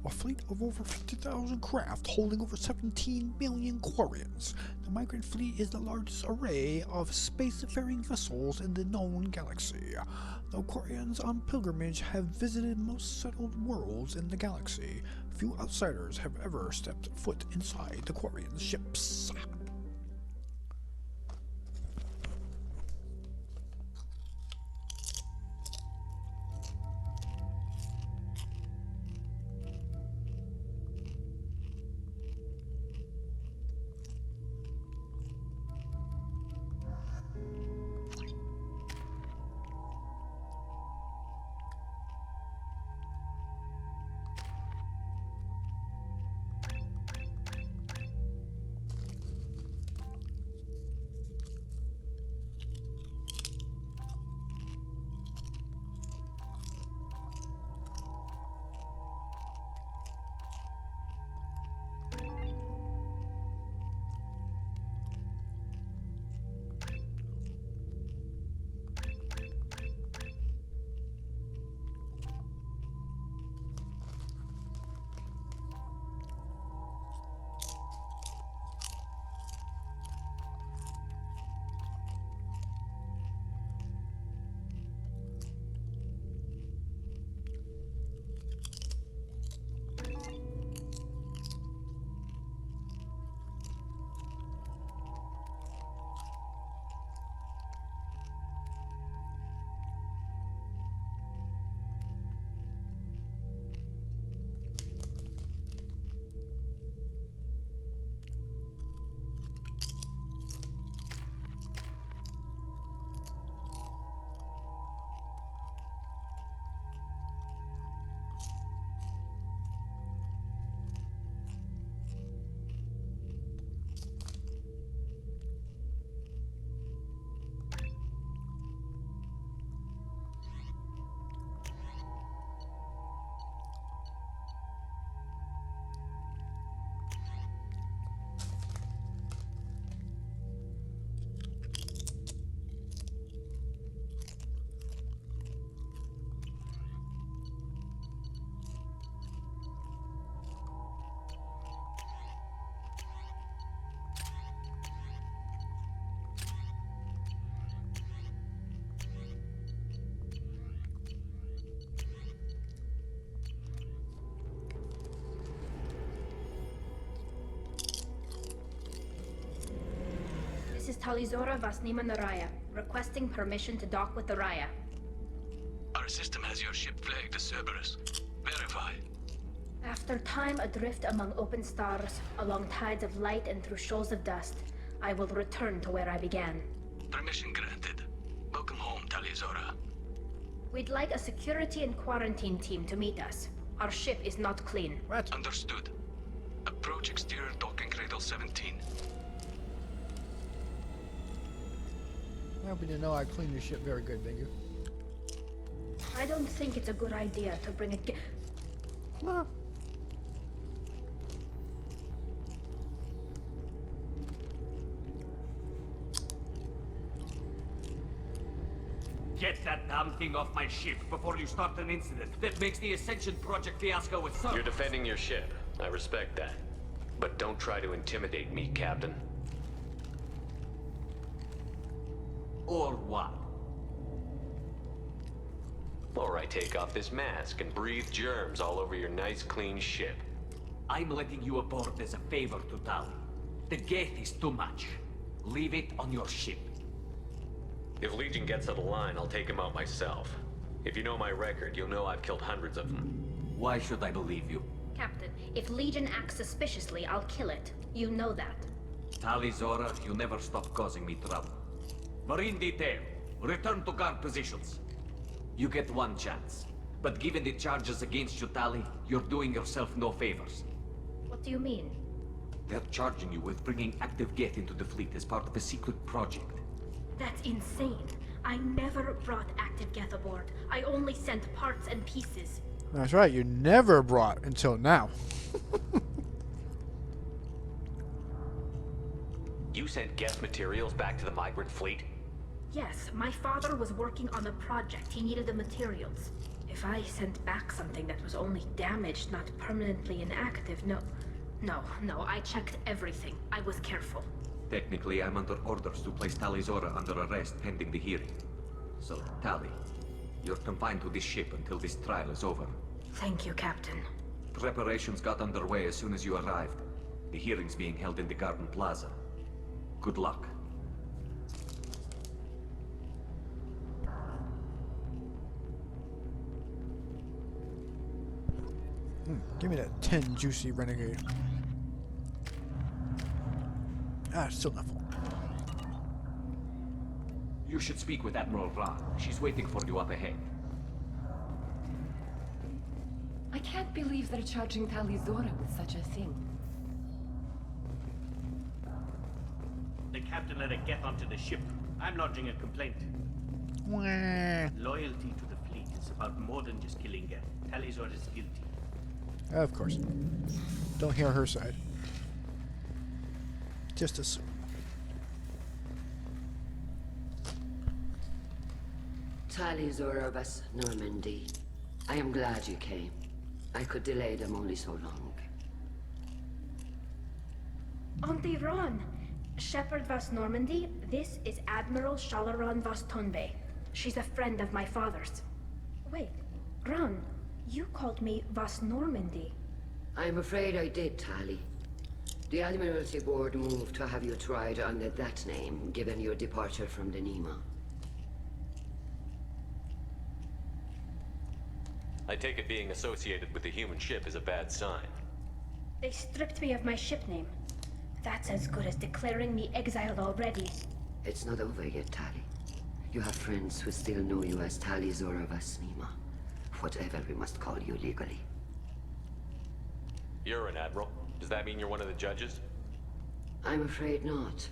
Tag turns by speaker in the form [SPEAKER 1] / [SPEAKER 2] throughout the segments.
[SPEAKER 1] A fleet of over 50,000 craft holding over 17 million Quarians. The migrant fleet is the largest array of spacefaring vessels in the known galaxy. The Quarians on pilgrimage have visited most settled worlds in the galaxy. Few outsiders have ever stepped foot inside the Quarian ships.
[SPEAKER 2] This is Tali Vasnima Naraya, requesting permission to dock with the Raya.
[SPEAKER 3] Our system has your ship flagged as Cerberus. Verify.
[SPEAKER 2] After time adrift among open stars, along tides of light and through shoals of dust, I will return to where I began.
[SPEAKER 3] Permission granted. Welcome home, Tali.
[SPEAKER 2] We'd like a security and quarantine team to meet us. Our ship is not clean.
[SPEAKER 1] What?
[SPEAKER 3] Understood. Approach exterior docking cradle 17.
[SPEAKER 1] Happy to know I cleaned your ship very good, thank you.
[SPEAKER 2] I don't think it's a good idea to bring a
[SPEAKER 1] Nah.
[SPEAKER 4] Get that damn thing off my ship before you start an incident that makes the Ascension Project fiasco with
[SPEAKER 5] You're defending your ship. I respect that. But don't try to intimidate me, Captain.
[SPEAKER 4] Or what?
[SPEAKER 5] Or I take off this mask and breathe germs all over your nice, clean ship.
[SPEAKER 4] I'm letting you aboard as a favor to Tali. The gate is too much. Leave it on your ship.
[SPEAKER 5] If Legion gets to the line, I'll take him out myself. If you know my record, you'll know I've killed hundreds of them.
[SPEAKER 4] Why should I believe you?
[SPEAKER 2] Captain, if Legion acts suspiciously, I'll kill it. You know that.
[SPEAKER 4] Tali, you never stop causing me trouble. Marine detail, return to guard positions. You get one chance. But given the charges against you, Tali, you're doing yourself no favors.
[SPEAKER 2] What do you mean?
[SPEAKER 4] They're charging you with bringing active Geth into the fleet as part of a secret project.
[SPEAKER 2] That's insane. I never brought active Geth aboard. I only sent parts and pieces.
[SPEAKER 1] That's right, you never brought until now.
[SPEAKER 5] You sent Geth materials back to the migrant fleet?
[SPEAKER 2] Yes, my father was working on a project. He needed the materials. If I sent back something that was only damaged, not permanently inactive, no, I checked everything. I was careful.
[SPEAKER 4] Technically, I'm under orders to place Tali Zora under arrest pending the hearing. So, Tali, you're confined to this ship until this trial is over.
[SPEAKER 2] Thank you, Captain.
[SPEAKER 4] Preparations got underway as soon as you arrived. The hearing's being held in the Garden Plaza. Good luck.
[SPEAKER 1] Give me that 10 juicy renegade. Ah, still not full.
[SPEAKER 4] You should speak with Admiral Ra. She's waiting for you up ahead.
[SPEAKER 6] I can't believe they're charging Tali Zora with such a thing.
[SPEAKER 7] The captain let it get onto the ship. I'm lodging a complaint.
[SPEAKER 1] Wah.
[SPEAKER 7] Loyalty to the fleet is about more than just killing her. Tali Zora is guilty.
[SPEAKER 1] Of course. Don't hear her side. Just assume.
[SPEAKER 8] Tali Zora Vas Normandy. I am glad you came. I could delay them only so long.
[SPEAKER 2] Auntie Ron! Shepherd Vas Normandy, this is Admiral Shalaran Vas Tonbe. She's a friend of my father's. Wait, Ron, you called me Vas Normandy.
[SPEAKER 8] I'm afraid I did, Tali. The Admiralty Board moved to have you tried under that name, given your departure from the Nima.
[SPEAKER 5] I take it being associated with the human ship is a bad sign.
[SPEAKER 2] They stripped me of my ship name. That's as good as declaring me exiled already.
[SPEAKER 8] It's not over yet, Tali. You have friends who still know you as Tali Zora Vas Nima. Whatever we must call you legally.
[SPEAKER 5] You're an admiral. Does that mean you're one of the judges?
[SPEAKER 8] I'm afraid not.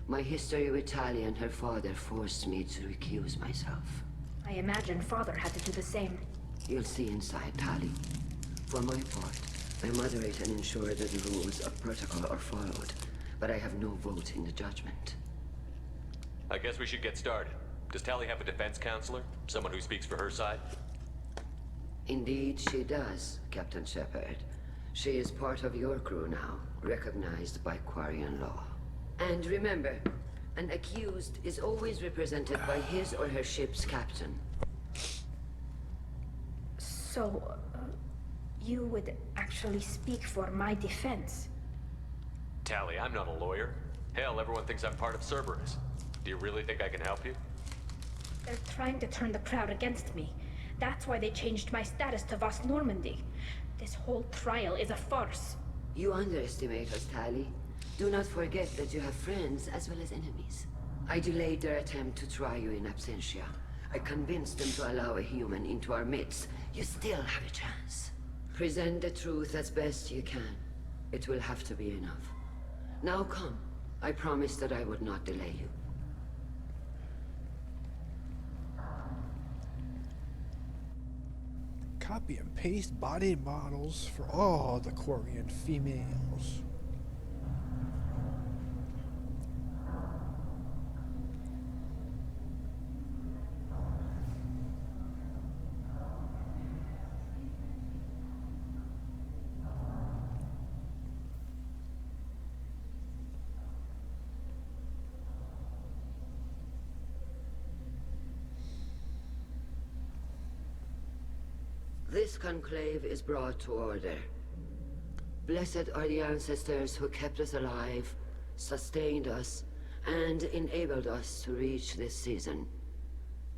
[SPEAKER 8] My history with Tali and her father forced me to recuse myself.
[SPEAKER 2] I imagine father had to do the same.
[SPEAKER 8] You'll see inside, Tali. For my part, I moderate and ensure that the rules of protocol are followed, but I have no vote in the judgment.
[SPEAKER 5] I guess we should get started. Does Tali have a defense counselor? Someone who speaks for her side?
[SPEAKER 8] Indeed, she does, Captain Shepard. She is part of your crew now, recognized by Quarian law. And remember, an accused is always represented by his or her ship's captain.
[SPEAKER 2] So, you would actually speak for my defense?
[SPEAKER 5] Tali, I'm not a lawyer. Hell, everyone thinks I'm part of Cerberus. Do you really think I can help you?
[SPEAKER 2] They're trying to turn the crowd against me. That's why they changed my status to Vas Normandy. This whole trial is a farce.
[SPEAKER 8] You underestimate us, Tali. Do not forget that you have friends as well as enemies. I delayed their attempt to try you in absentia. I convinced them to allow a human into our midst. You still have a chance. Present the truth as best you can. It will have to be enough. Now come. I promised that I would not delay you.
[SPEAKER 1] Copy and paste body models for all the Quarian females.
[SPEAKER 8] This conclave is brought to order. Blessed are the ancestors who kept us alive, sustained us, and enabled us to reach this season.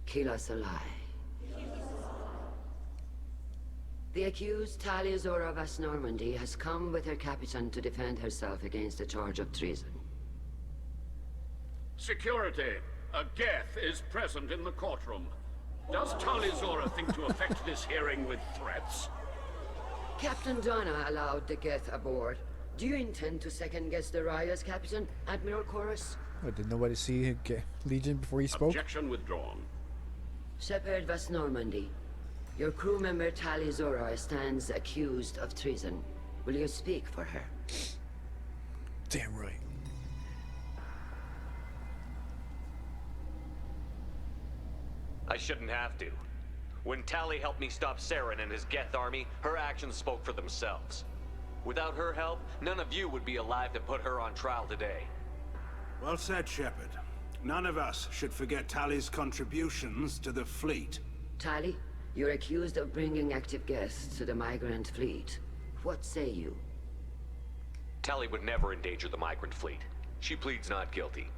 [SPEAKER 8] Kill us alive. The accused Tali Zora Vas Normandy has come with her captain to defend herself against the charge of treason.
[SPEAKER 9] Security! A Geth is present in the courtroom. Does Tali Zora think to affect this hearing with threats?
[SPEAKER 8] Captain Donna allowed the Geth aboard. Do you intend to second-guess the Raya's captain, Admiral Chorus?
[SPEAKER 1] Oh, did nobody see Legion before he spoke?
[SPEAKER 9] Objection withdrawn.
[SPEAKER 8] Shepard Vas Normandy, your crew member Tali Zora stands accused of treason. Will you speak for her?
[SPEAKER 1] Damn right.
[SPEAKER 5] I shouldn't have to. When Tali helped me stop Saren and his Geth army, her actions spoke for themselves. Without her help, none of you would be alive to put her on trial today.
[SPEAKER 10] Well said, Shepard. None of us should forget Tali's contributions to the fleet.
[SPEAKER 8] Tali, you're accused of bringing active guests to the migrant fleet. What say you?
[SPEAKER 5] Tali would never endanger the migrant fleet. She pleads not guilty.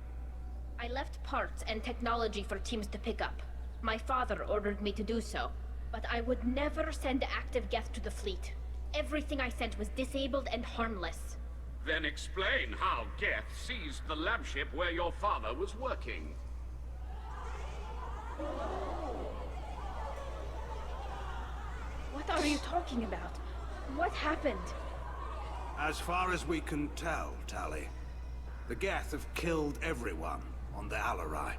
[SPEAKER 2] I left parts and technology for teams to pick up. My father ordered me to do so, but I would never send active Geth to the fleet. Everything I sent was disabled and harmless.
[SPEAKER 9] Then explain how Geth seized the lab ship where your father was working.
[SPEAKER 2] What are you talking about? What happened?
[SPEAKER 10] As far as we can tell, Tali, the Geth have killed everyone on the Alarai.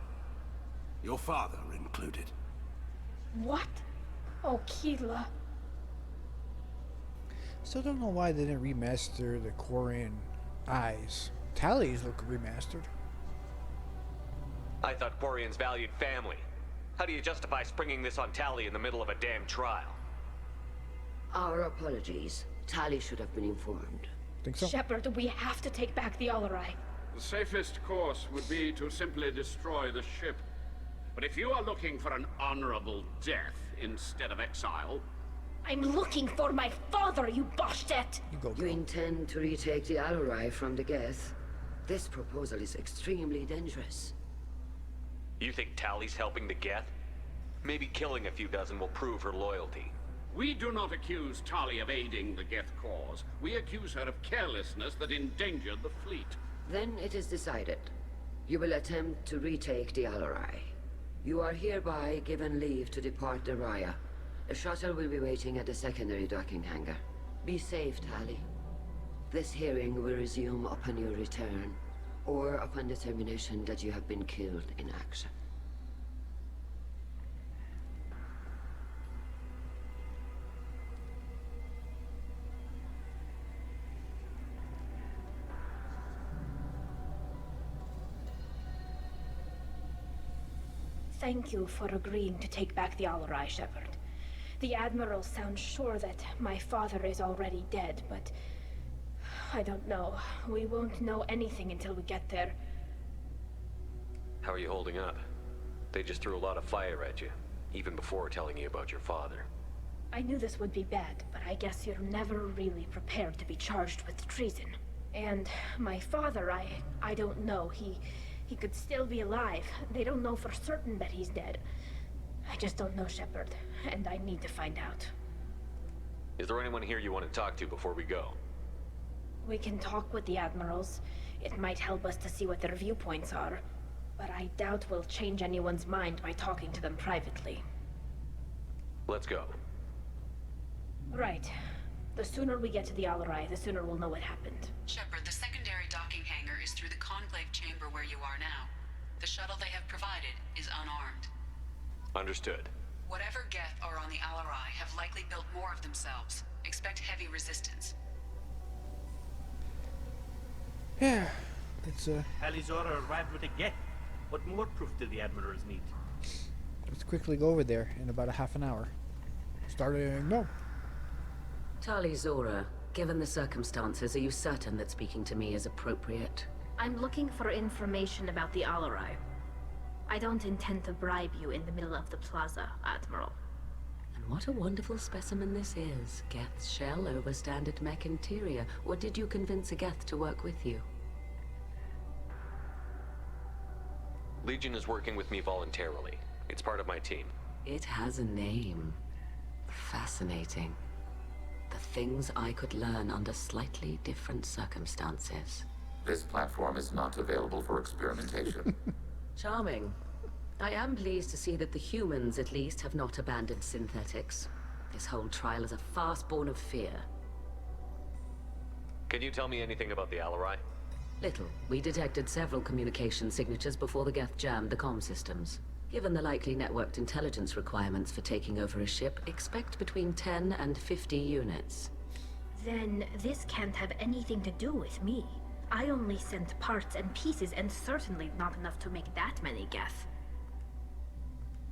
[SPEAKER 10] Your father included.
[SPEAKER 2] What? Oh, Keela.
[SPEAKER 1] Still don't know why they didn't remaster the Quarian eyes. Tali's look remastered.
[SPEAKER 5] I thought Quarians valued family. How do you justify springing this on Tali in the middle of a damn trial?
[SPEAKER 8] Our apologies. Tali should have been informed.
[SPEAKER 1] Think so?
[SPEAKER 2] Shepard, we have to take back the Alarai.
[SPEAKER 9] The safest course would be to simply destroy the ship. But if you are looking for an honorable death instead of exile...
[SPEAKER 2] I'm looking for my father, you bastet!
[SPEAKER 8] You intend to retake the Alarai from the Geth? This proposal is extremely dangerous.
[SPEAKER 5] You think Tali's helping the Geth? Maybe killing a few dozen will prove her loyalty.
[SPEAKER 9] We do not accuse Tali of aiding the Geth cause. We accuse her of carelessness that endangered the fleet.
[SPEAKER 8] Then it is decided. You will attempt to retake the Alarai. You are hereby given leave to depart the Raya. A shuttle will be waiting at the secondary docking hangar. Be safe, Tali. This hearing will resume upon your return, or upon determination that you have been killed in action.
[SPEAKER 2] Thank you for agreeing to take back the Alarai, Shepard. The Admiral sounds sure that my father is already dead, but... I don't know. We won't know anything until we get there.
[SPEAKER 5] How are you holding up? They just threw a lot of fire at you, even before telling you about your father.
[SPEAKER 2] I knew this would be bad, but I guess you're never really prepared to be charged with treason. And my father, I don't know. He could still be alive. They don't know for certain that he's dead. I just don't know, Shepard, and I need to find out.
[SPEAKER 5] Is there anyone here you want to talk to before we go?
[SPEAKER 2] We can talk with the Admirals. It might help us to see what their viewpoints are. But I doubt we'll change anyone's mind by talking to them privately.
[SPEAKER 5] Let's go.
[SPEAKER 2] Right. The sooner we get to the Alarai, the sooner we'll know what happened.
[SPEAKER 11] Shepard, the secondary docking hangar is through the Conclave chamber where you are now. The shuttle they have provided is unarmed.
[SPEAKER 5] Understood.
[SPEAKER 11] Whatever Geth are on the Alarai have likely built more of themselves. Expect heavy resistance.
[SPEAKER 1] Yeah, it's
[SPEAKER 7] Alizora arrived with a Geth. What more proof do the Admirals need?
[SPEAKER 1] let's quickly go over there in about a half an hour. Starting no.
[SPEAKER 12] Tali Zora, given the circumstances, are you certain that speaking to me is appropriate?
[SPEAKER 2] I'm looking for information about the Alarai. I don't intend to bribe you in the middle of the plaza, Admiral.
[SPEAKER 12] And what a wonderful specimen this is. Geth's shell over standard mech interior. Or did you convince a Geth to work with you?
[SPEAKER 5] Legion is working with me voluntarily. It's part of my team.
[SPEAKER 12] It has a name. Fascinating. The things I could learn under slightly different circumstances.
[SPEAKER 13] This platform is not available for experimentation.
[SPEAKER 12] Charming. I am pleased to see that the humans, at least, have not abandoned synthetics. This whole trial is a farce born of fear.
[SPEAKER 5] Can you tell me anything about the Alarai?
[SPEAKER 12] Little. We detected several communication signatures before the Geth jammed the comm systems. Given the likely networked intelligence requirements for taking over a ship, expect between 10 and 50 units.
[SPEAKER 2] Then this can't have anything to do with me. I only sent parts and pieces, and certainly not enough to make that many Geth.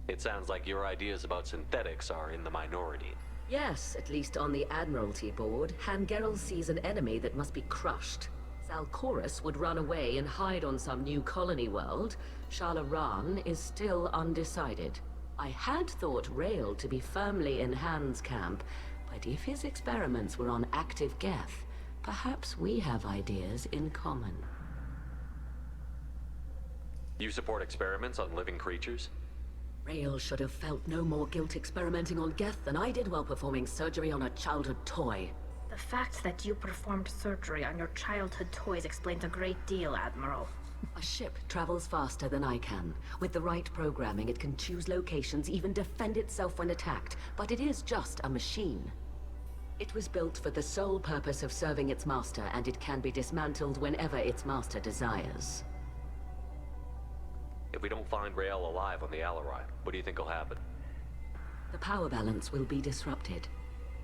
[SPEAKER 5] It sounds like your ideas about synthetics are in the minority.
[SPEAKER 12] Yes, at least on the Admiralty board, Hangerel sees an enemy that must be crushed. Zalcorus would run away and hide on some new colony world. Shalaran is still undecided. I had thought Rail to be firmly in Han's camp, but if his experiments were on active Geth, perhaps we have ideas in common.
[SPEAKER 5] You support experiments on living creatures?
[SPEAKER 12] Rail should have felt no more guilt experimenting on Geth than I did while performing surgery on a childhood toy.
[SPEAKER 2] The fact that you performed surgery on your childhood toys explains a great deal, Admiral.
[SPEAKER 12] A ship travels faster than I can. With the right programming, it can choose locations, even defend itself when attacked. But it is just a machine. It was built for the sole purpose of serving its master, and it can be dismantled whenever its master desires.
[SPEAKER 5] If we don't find Rael alive on the Alarai, what do you think will happen?
[SPEAKER 12] The power balance will be disrupted.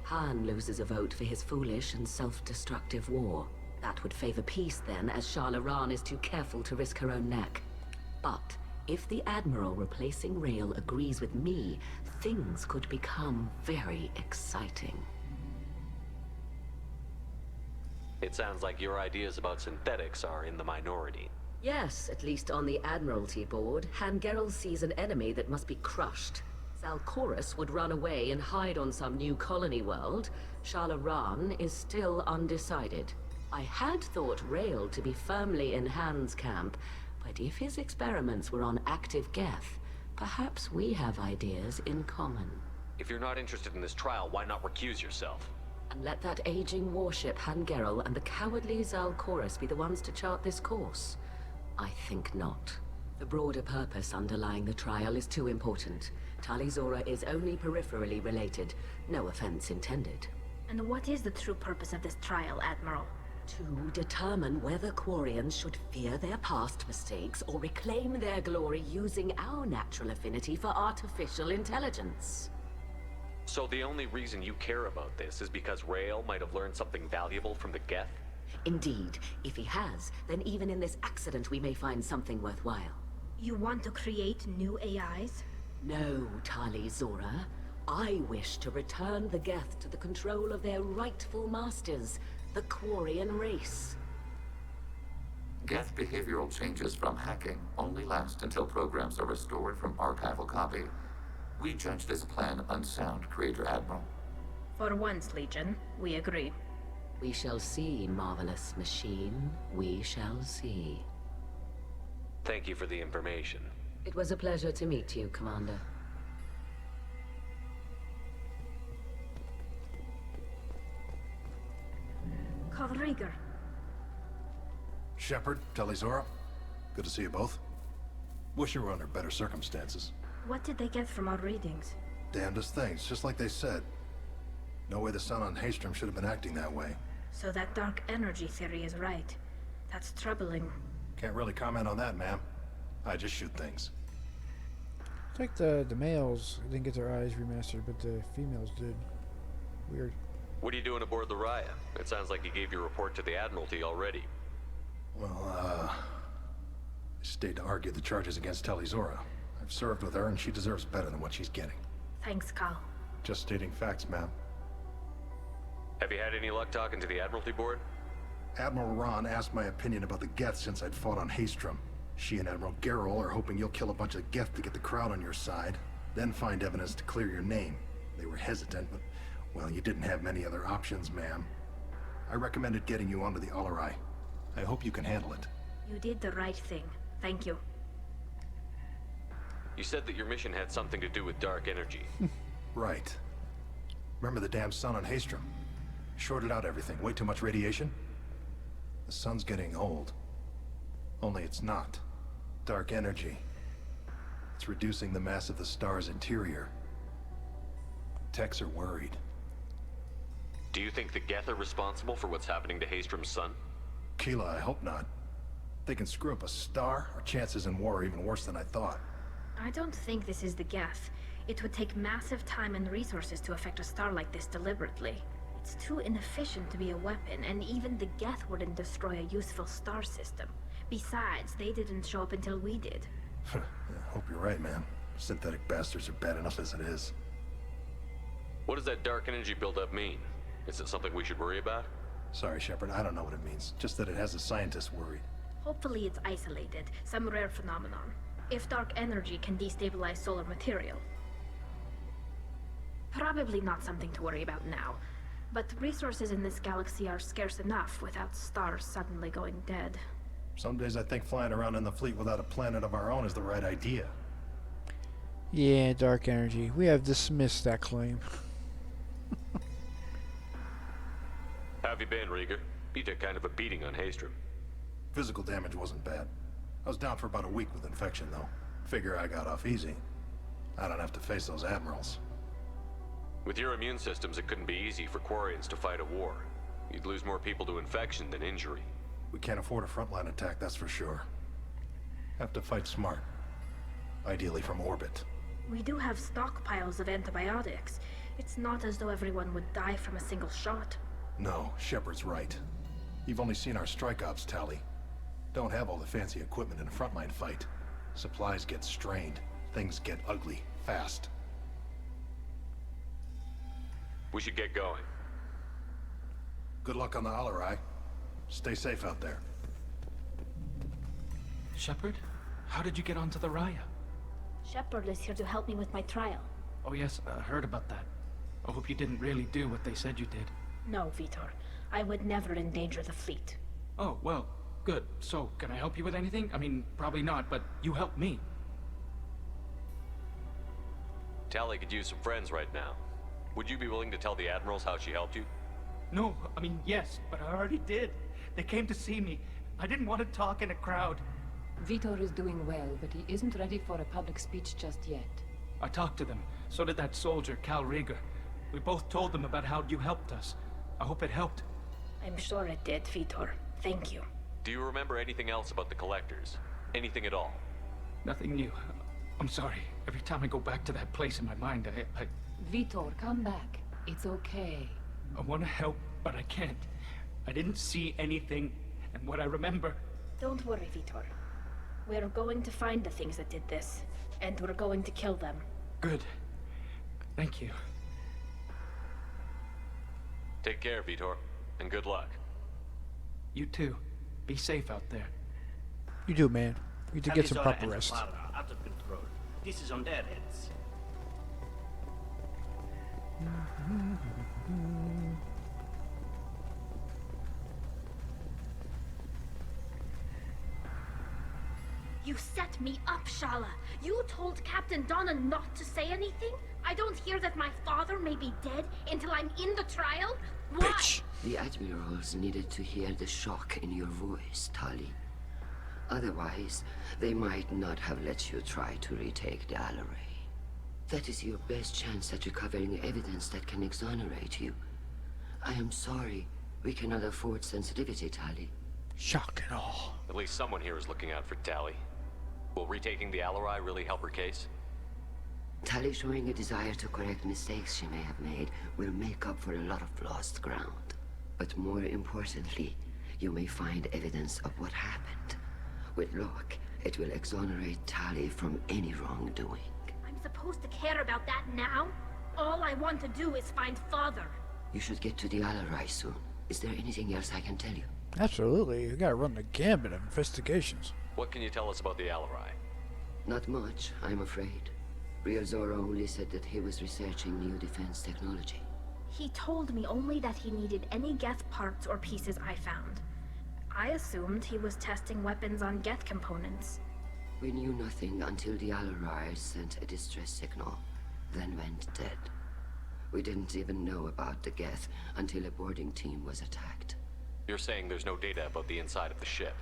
[SPEAKER 12] Han loses a vote for his foolish and self-destructive war. That would favor peace then, as Shalaran is too careful to risk her own neck. But if the Admiral replacing Rael agrees with me, things could become very exciting.
[SPEAKER 5] It sounds like your ideas about synthetics are in the minority.
[SPEAKER 12] Yes, at least on the Admiralty board, Hangerel sees an enemy that must be crushed. Zalcorus would run away and hide on some new colony world. Shalaran is still undecided. I had thought Rail to be firmly in Han's camp, but if his experiments were on active Geth, perhaps we have ideas in common.
[SPEAKER 5] If you're not interested in this trial, why not recuse yourself?
[SPEAKER 12] And let that aging warship Hangerel and the cowardly Zalcorus be the ones to chart this course? I think not. The broader purpose underlying the trial is too important. Tali Zora is only peripherally related. No offense intended.
[SPEAKER 2] And what is the true purpose of this trial, Admiral?
[SPEAKER 12] To determine whether Quarians should fear their past mistakes or reclaim their glory using our natural affinity for artificial intelligence.
[SPEAKER 5] So the only reason you care about this is because Rael might have learned something valuable from the Geth?
[SPEAKER 12] Indeed. If he has, then even in this accident we may find something worthwhile.
[SPEAKER 2] You want to create new AIs?
[SPEAKER 12] No, Tali Zora. I wish to return the Geth to the control of their rightful masters, the Quarian race.
[SPEAKER 13] Geth behavioral changes from hacking only last until programs are restored from archival copy. We judge this plan unsound, Creator Admiral.
[SPEAKER 2] For once, Legion, we agree.
[SPEAKER 12] We shall see, marvelous machine. We shall see.
[SPEAKER 5] Thank you for the information.
[SPEAKER 12] It was a pleasure to meet you, Commander.
[SPEAKER 2] Rieger.
[SPEAKER 14] Shepard, Tali Zora. Good to see you both. Wish you were under better circumstances.
[SPEAKER 2] What did they get from our readings?
[SPEAKER 14] Damnedest things, just like they said. No way the sun on Haystrom should have been acting that way.
[SPEAKER 2] So that dark energy theory is right. That's troubling.
[SPEAKER 14] Can't really comment on that, ma'am. I just shoot things.
[SPEAKER 1] It's like the males didn't get their eyes remastered, but the females did. Weird.
[SPEAKER 5] What are you doing aboard the Raya? It sounds like you gave your report to the Admiralty already.
[SPEAKER 14] Well, I stayed to argue the charges against Tali Zora. I've served with her, and she deserves better than what she's getting.
[SPEAKER 2] Thanks, Cal.
[SPEAKER 14] Just stating facts, ma'am.
[SPEAKER 5] Have you had any luck talking to the Admiralty board?
[SPEAKER 14] Admiral Ron asked my opinion about the Geth since I'd fought on Haystrom. She and Admiral Gerrel are hoping you'll kill a bunch of Geth to get the crowd on your side, then find evidence to clear your name. They were hesitant, but, well, you didn't have many other options, ma'am. I recommended getting you onto the Alarai. I hope you can handle it.
[SPEAKER 2] You did the right thing. Thank you.
[SPEAKER 5] You said that your mission had something to do with dark energy.
[SPEAKER 14] Right. Remember the damn sun on Haystrom? Shorted out everything. Way too much radiation? The sun's getting old. Only it's not. Dark energy. It's reducing the mass of the star's interior. Techs are worried.
[SPEAKER 5] Do you think the Geth are responsible for what's happening to Haystrom's sun?
[SPEAKER 14] Keela, I hope not. They can screw up a star, our chances in war are even worse than I thought.
[SPEAKER 2] I don't think this is the Geth. It would take massive time and resources to affect a star like this deliberately. It's too inefficient to be a weapon, and even the Geth wouldn't destroy a useful star system. Besides, they didn't show up until we did.
[SPEAKER 14] I hope you're right, man. Synthetic bastards are bad enough as it is.
[SPEAKER 5] What does that dark energy buildup mean? Is it something we should worry about?
[SPEAKER 14] Sorry, Shepard, I don't know what it means. Just that it has the scientists worried.
[SPEAKER 2] Hopefully it's isolated, some rare phenomenon. If dark energy can destabilize solar material. Probably not something to worry about now. But resources in this galaxy are scarce enough without stars suddenly going dead.
[SPEAKER 14] Some days I think flying around in the fleet without a planet of our own is the right idea.
[SPEAKER 1] Yeah, dark energy. We have dismissed that claim.
[SPEAKER 5] How have you been, Rieger? You took kind of a beating on Haystrom.
[SPEAKER 14] Physical damage wasn't bad. I was down for about a week with infection, though. Figure I got off easy. I don't have to face those admirals.
[SPEAKER 5] With your immune systems, it couldn't be easy for Quarians to fight a war. You'd lose more people to infection than injury.
[SPEAKER 14] We can't afford a frontline attack, that's for sure. Have to fight smart. Ideally from orbit.
[SPEAKER 2] We do have stockpiles of antibiotics. It's not as though everyone would die from a single shot.
[SPEAKER 14] No, Shepard's right. You've only seen our strike ops, Tali. Don't have all the fancy equipment in a frontline fight. Supplies get strained. Things get ugly, fast.
[SPEAKER 5] We should get going.
[SPEAKER 14] Good luck on the Alarai. Stay safe out there.
[SPEAKER 15] Shepard? How did you get onto the Raya?
[SPEAKER 2] Shepard is here to help me with my trial.
[SPEAKER 15] Oh yes, I heard about that. I hope you didn't really do what they said you did.
[SPEAKER 2] No, Vitor. I would never endanger the fleet.
[SPEAKER 15] Oh, well, good. So, can I help you with anything? I mean, probably not, but you helped me.
[SPEAKER 5] Tali could use some friends right now. Would you be willing to tell the admirals how she helped you?
[SPEAKER 15] No, I mean, yes, but I already did. They came to see me. I didn't want to talk in a crowd.
[SPEAKER 6] Vitor is doing well, but he isn't ready for a public speech just yet.
[SPEAKER 15] I talked to them. So did that soldier, Cal Rieger. We both told them about how you helped us. I hope it helped.
[SPEAKER 2] I'm sure it did, Vitor. Thank you.
[SPEAKER 5] Do you remember anything else about the Collectors? Anything at all?
[SPEAKER 15] Nothing new. I'm sorry. Every time I go back to that place in my mind, I...
[SPEAKER 6] Vitor, come back. It's okay.
[SPEAKER 15] I want to help, but I can't. I didn't see anything, and what I remember...
[SPEAKER 2] Don't worry, Vitor. We're going to find the things that did this, and we're going to kill them.
[SPEAKER 15] Good. Thank you.
[SPEAKER 5] Take care, Vitor, and good luck.
[SPEAKER 15] You too. Be safe out there.
[SPEAKER 1] You do, man. You need to get some
[SPEAKER 7] Arizona
[SPEAKER 1] proper
[SPEAKER 7] and
[SPEAKER 1] rest.
[SPEAKER 7] Nevada are out of control. This is on their heads.
[SPEAKER 2] You set me up, Shala. You told Captain Donna not to say anything? I don't hear that my father may be dead until I'm in the trial? Why?
[SPEAKER 1] Bitch.
[SPEAKER 8] The admirals needed to hear the shock in your voice, Tali. Otherwise, they might not have let you try to retake the Alarai. That is your best chance at recovering evidence that can exonerate you. I am sorry. We cannot afford sensitivity, Tali.
[SPEAKER 1] Shock and awe.
[SPEAKER 5] At least someone here is looking out for Tali. Will retaking the Alarai really help her case?
[SPEAKER 8] Tali showing a desire to correct mistakes she may have made will make up for a lot of lost ground. But more importantly, you may find evidence of what happened. With luck, it will exonerate Tali from any wrongdoing.
[SPEAKER 2] I'm supposed to care about that now? All I want to do is find Father.
[SPEAKER 8] You should get to the Alarai soon. Is there anything else I can tell you?
[SPEAKER 1] Absolutely. You gotta run the gambit of investigations.
[SPEAKER 5] What can you tell us about the Alarai?
[SPEAKER 8] Not much, I'm afraid. Real Zorro only said that he was researching new defense technology.
[SPEAKER 2] He told me only that he needed any Geth parts or pieces I found. I assumed he was testing weapons on Geth components.
[SPEAKER 8] We knew nothing until the Alarai sent a distress signal, then went dead. We didn't even know about the Geth until a boarding team was attacked.
[SPEAKER 5] You're saying there's no data about the inside of the ship?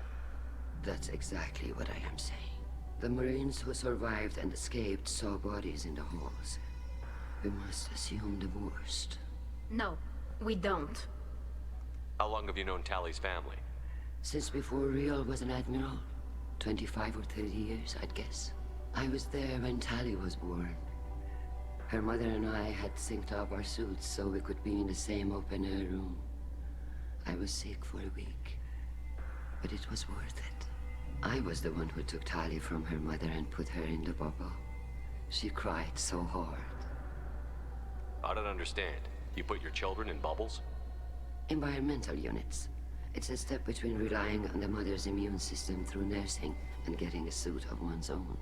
[SPEAKER 8] That's exactly what I am saying. The Marines who survived and escaped saw bodies in the halls. We must assume the worst.
[SPEAKER 2] No, we don't.
[SPEAKER 5] How long have you known Tali's family?
[SPEAKER 8] Since before Real was an admiral. 25 or 30 years, I'd guess. I was there when Tali was born. Her mother and I had synced up our suits so we could be in the same open-air room. I was sick for a week, but it was worth it. I was the one who took Tali from her mother and put her in the bubble. She cried so hard.
[SPEAKER 5] I don't understand. You put your children in bubbles?
[SPEAKER 8] Environmental units. It's a step between relying on the mother's immune system through nursing and getting a suit of one's own.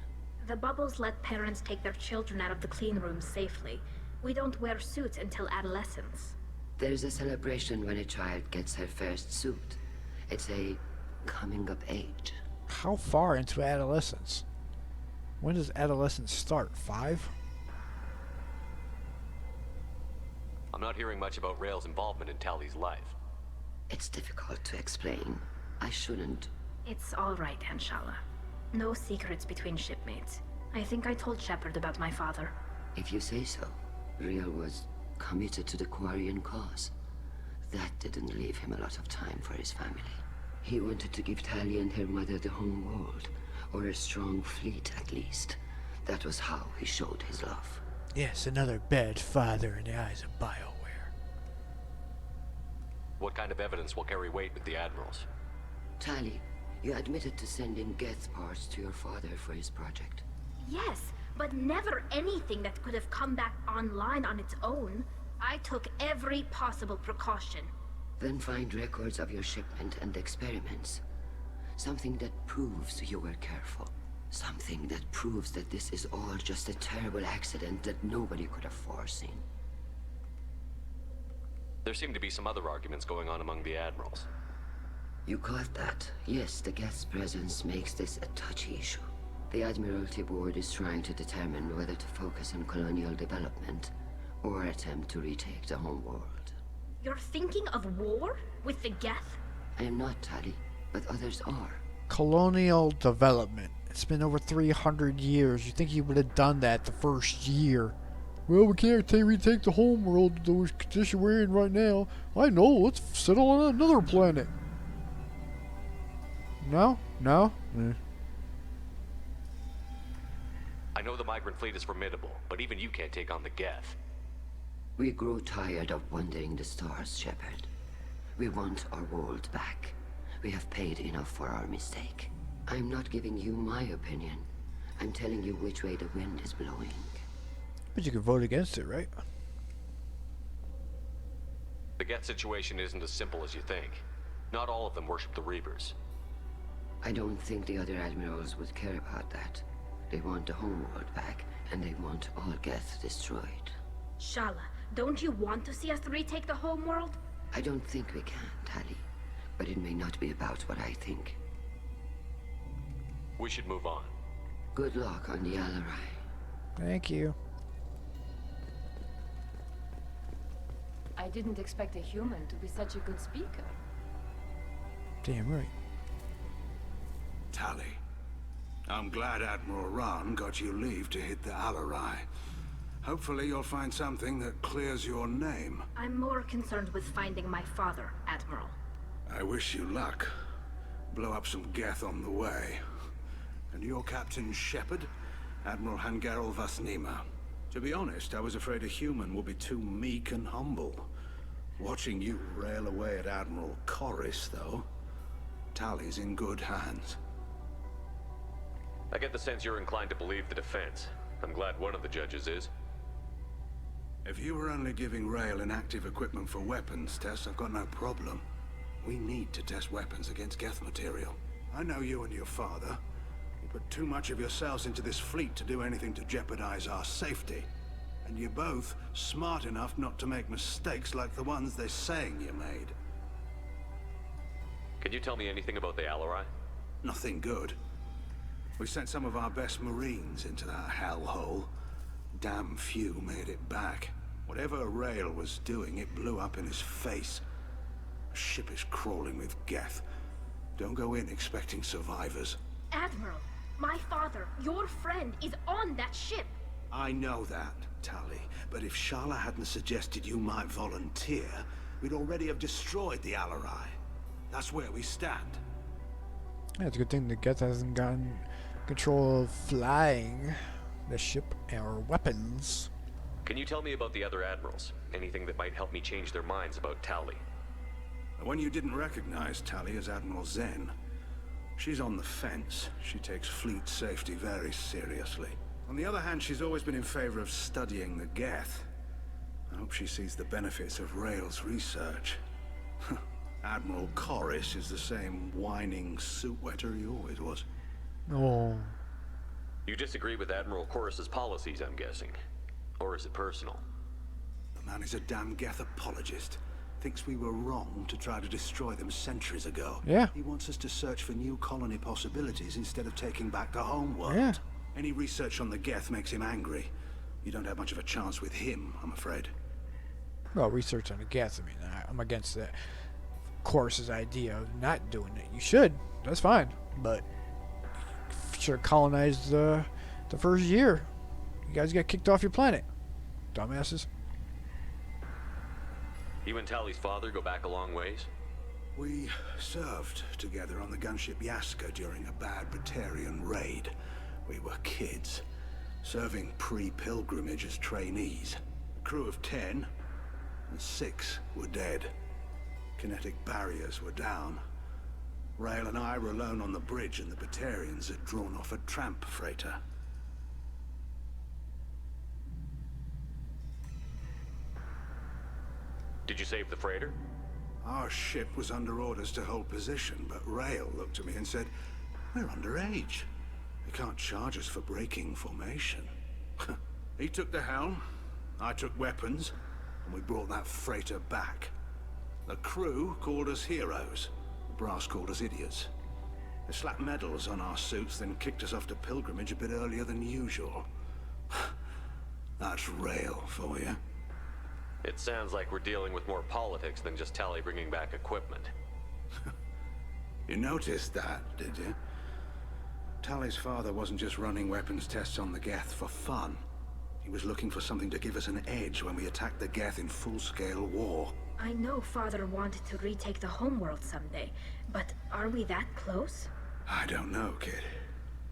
[SPEAKER 2] The bubbles let parents take their children out of the clean rooms safely. We don't wear suits until adolescence.
[SPEAKER 8] There's a celebration when a child gets her first suit. It's a coming of age.
[SPEAKER 1] How far into adolescence? When does adolescence start? 5?
[SPEAKER 5] I'm not hearing much about Rael's involvement in Tali's life.
[SPEAKER 8] It's difficult to explain. I shouldn't.
[SPEAKER 2] It's all right, Anshala. No secrets between shipmates. I think I told Shepard about my father.
[SPEAKER 8] If you say so. Rael was committed to the Quarian cause. That didn't leave him a lot of time for his family. He wanted to give Tali and her mother the home world, or a strong fleet at least. That was how he showed his love.
[SPEAKER 1] Yes, another bad father in the eyes of BioWare.
[SPEAKER 5] What kind of evidence will carry weight with the Admirals?
[SPEAKER 8] Tali, you admitted to sending Geth parts to your father for his project.
[SPEAKER 2] Yes, but never anything that could have come back online on its own. I took every possible precaution.
[SPEAKER 8] Then find records of your shipment and experiments. Something that proves you were careful. Something that proves that this is all just a terrible accident that nobody could have foreseen.
[SPEAKER 5] There seem to be some other arguments going on among the Admirals.
[SPEAKER 8] You caught that? Yes, the Geth's presence makes this a touchy issue. The Admiralty Board is trying to determine whether to focus on colonial development or attempt to retake the home world.
[SPEAKER 2] You're thinking of war? With the Geth?
[SPEAKER 8] I am not, Tali, but others are.
[SPEAKER 1] Colonial development. It's been over 300 years. You think he would have done that the first year? Well, we can't retake the home world, the condition we're in right now. I know, let's settle on another planet. No? No?
[SPEAKER 5] I know the migrant fleet is formidable, but even you can't take on the Geth.
[SPEAKER 8] We grow tired of wandering the stars, Shepard. We want our world back. We have paid enough for our mistake. I'm not giving you my opinion. I'm telling you which way the wind is blowing.
[SPEAKER 1] But you can vote against it, right?
[SPEAKER 5] The Geth situation isn't as simple as you think. Not all of them worship the Reapers.
[SPEAKER 8] I don't think the other admirals would care about that. They want the homeworld back, and they want all Geth destroyed.
[SPEAKER 2] Shala, don't you want to see us retake the homeworld?
[SPEAKER 8] I don't think we can, Tali. But it may not be about what I think.
[SPEAKER 5] We should move on.
[SPEAKER 8] Good luck on the Alarai.
[SPEAKER 1] Thank you.
[SPEAKER 6] I didn't expect a human to be such a good speaker.
[SPEAKER 1] Damn right.
[SPEAKER 10] Tali, I'm glad Admiral Ran got you leave to hit the Alarai. Hopefully you'll find something that clears your name.
[SPEAKER 2] I'm more concerned with finding my father, Admiral.
[SPEAKER 10] I wish you luck. Blow up some Geth on the way. And your Captain Shepard? Admiral Hangarel Vasnima. To be honest, I was afraid a human would be too meek and humble. Watching you rail away at Admiral Corris, though, Tali's in good hands.
[SPEAKER 5] I get the sense you're inclined to believe the defense. I'm glad one of the judges is.
[SPEAKER 10] If you were only giving Rael inactive equipment for weapons tests, I've got no problem. We need to test weapons against Geth material. I know you and your father. You put too much of yourselves into this fleet to do anything to jeopardize our safety. And you're both smart enough not to make mistakes like the ones they're saying you made.
[SPEAKER 5] Can you tell me anything about the Alarai?
[SPEAKER 10] Nothing good. We sent some of our best Marines into that hellhole. Damn few made it back. Whatever Rael was doing, it blew up in his face. A ship is crawling with Geth. Don't go in expecting survivors.
[SPEAKER 2] Admiral, my father, your friend, is on that ship.
[SPEAKER 10] I know that, Tali. But if Shala hadn't suggested you might volunteer, we'd already have destroyed the Alarai. That's where we stand.
[SPEAKER 1] Yeah, it's a good thing the Geth hasn't gotten control of flying the ship or weapons.
[SPEAKER 5] Can you tell me about the other admirals? Anything that might help me change their minds about Tali?
[SPEAKER 10] The one you didn't recognize, Tali, is Admiral Zen. She's on the fence. She takes fleet safety very seriously. On the other hand, she's always been in favor of studying the Geth. I hope she sees the benefits of Rael's research. Admiral Corris is the same whining suit wetter he always was.
[SPEAKER 1] Oh.
[SPEAKER 5] You disagree with Admiral Corris's policies, I'm guessing. Or is it personal?
[SPEAKER 10] The man is a damn Geth apologist. Thinks we were wrong to try to destroy them centuries ago.
[SPEAKER 1] Yeah.
[SPEAKER 10] He wants us to search for new colony possibilities instead of taking back the homeworld.
[SPEAKER 1] Yeah.
[SPEAKER 10] Any research on the Geth makes him angry. You don't have much of a chance with him, I'm afraid.
[SPEAKER 1] Well, research on the Geth, I mean, I'm against that. Course's idea of not doing it. You should. That's fine. But you should have colonized the first year. You guys got kicked off your planet. Dumbasses.
[SPEAKER 5] You and Tali's father go back a long ways?
[SPEAKER 10] We served together on the gunship Yaska during a bad Batarian raid. We were kids, serving pre-pilgrimage as trainees. A crew of 10, and 6 were dead. Kinetic barriers were down. Rael and I were alone on the bridge, and the Batarians had drawn off a tramp freighter.
[SPEAKER 5] Did you save the freighter?
[SPEAKER 10] Our ship was under orders to hold position, but Rael looked at me and said, "We're underage. They can't charge us for breaking formation." He took the helm, I took weapons, and we brought that freighter back. The crew called us heroes. The brass called us idiots. They slapped medals on our suits, then kicked us off to pilgrimage a bit earlier than usual. That's Rael for you.
[SPEAKER 5] It sounds like we're dealing with more politics than just Tali bringing back equipment.
[SPEAKER 10] You noticed that, did you? Tali's father wasn't just running weapons tests on the Geth for fun. He was looking for something to give us an edge when we attacked the Geth in full-scale war.
[SPEAKER 2] I know Father wanted to retake the homeworld someday, but are we that close?
[SPEAKER 10] I don't know, kid.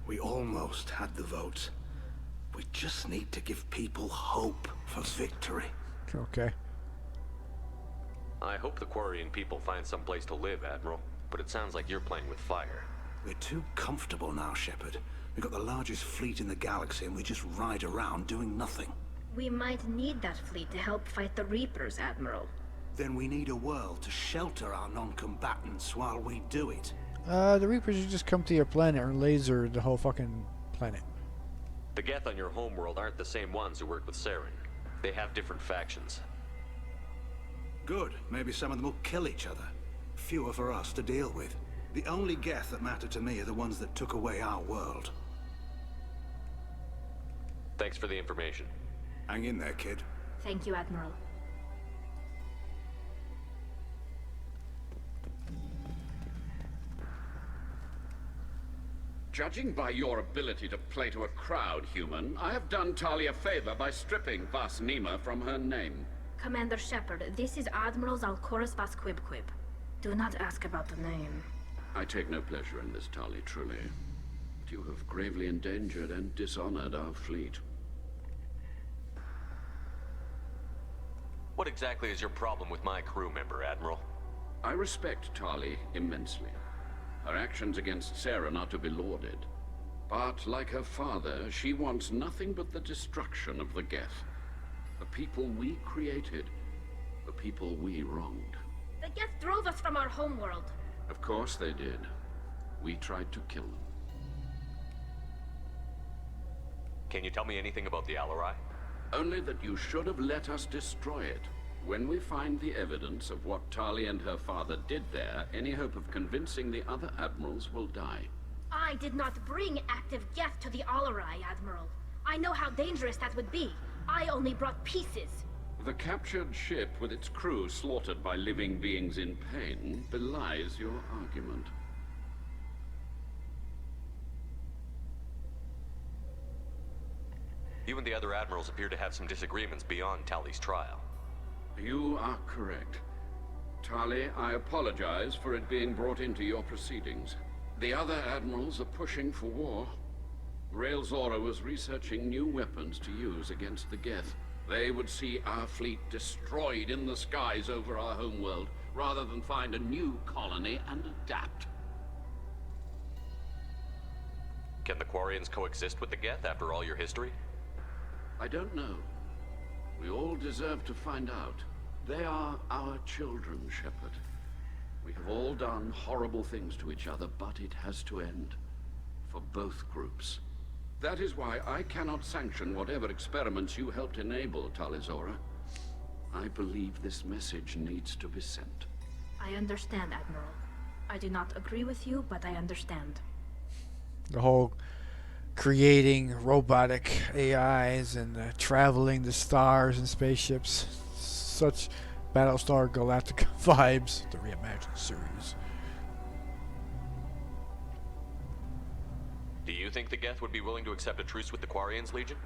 [SPEAKER 10] We almost had the votes. We just need to give people hope for victory.
[SPEAKER 1] Okay.
[SPEAKER 5] I hope the Quarian people find some place to live, Admiral. But it sounds like you're playing with fire.
[SPEAKER 10] We're too comfortable now, Shepard. We've got the largest fleet in the galaxy and we just ride around doing nothing.
[SPEAKER 2] We might need that fleet to help fight the Reapers, Admiral.
[SPEAKER 10] Then we need a world to shelter our non-combatants while we do it.
[SPEAKER 1] The Reapers should just come to your planet or laser the whole fucking planet.
[SPEAKER 5] The Geth on your homeworld aren't the same ones who work with Saren. They have different factions.
[SPEAKER 10] Good. Maybe some of them will kill each other. Fewer for us to deal with. The only Geth that matter to me are the ones that took away our world.
[SPEAKER 5] Thanks for the information.
[SPEAKER 10] Hang in there, kid.
[SPEAKER 2] Thank you, Admiral.
[SPEAKER 9] Judging by your ability to play to a crowd, human, I have done Tali a favor by stripping Vas Nima from her name.
[SPEAKER 2] Commander Shepard, this is Admiral Zalcoris Vas Quibquib. Do not ask about the name.
[SPEAKER 9] I take no pleasure in this, Tali, truly. But you have gravely endangered and dishonored our fleet.
[SPEAKER 5] What exactly is your problem with my crew member, Admiral?
[SPEAKER 9] I respect Tali immensely. Her actions against Saren are to be lauded. But, like her father, she wants nothing but the destruction of the Geth. The people we created. The people we wronged.
[SPEAKER 2] The Geth drove us from our homeworld.
[SPEAKER 9] Of course they did. We tried to kill them.
[SPEAKER 5] Can you tell me anything about the Alarai?
[SPEAKER 9] Only that you should have let us destroy it. When we find the evidence of what Tali and her father did there, any hope of convincing the other admirals will die.
[SPEAKER 2] I did not bring active Geth to the Alarai, Admiral. I know how dangerous that would be. I only brought pieces.
[SPEAKER 9] The captured ship with its crew slaughtered by living beings in pain belies your argument.
[SPEAKER 5] You and the other admirals appear to have some disagreements beyond Tali's trial.
[SPEAKER 9] You are correct. Tali, I apologize for it being brought into your proceedings. The other admirals are pushing for war. Rael Zora was researching new weapons to use against the Geth. They would see our fleet destroyed in the skies over our homeworld, rather than find a new colony and adapt.
[SPEAKER 5] Can the Quarians coexist with the Geth after all your history?
[SPEAKER 9] I don't know. We all deserve to find out. They are our children, Shepard. We have all done horrible things to each other, but it has to end. For both groups. That is why I cannot sanction whatever experiments you helped enable, Tali. I believe this message needs to be sent.
[SPEAKER 2] I understand, Admiral. I do not agree with you, but I understand.
[SPEAKER 1] The whole creating robotic AIs and traveling the stars and spaceships. Such Battlestar Galactica vibes. The reimagined series.
[SPEAKER 5] Do you think the Geth would be willing to accept a truce with the Quarians, Legion?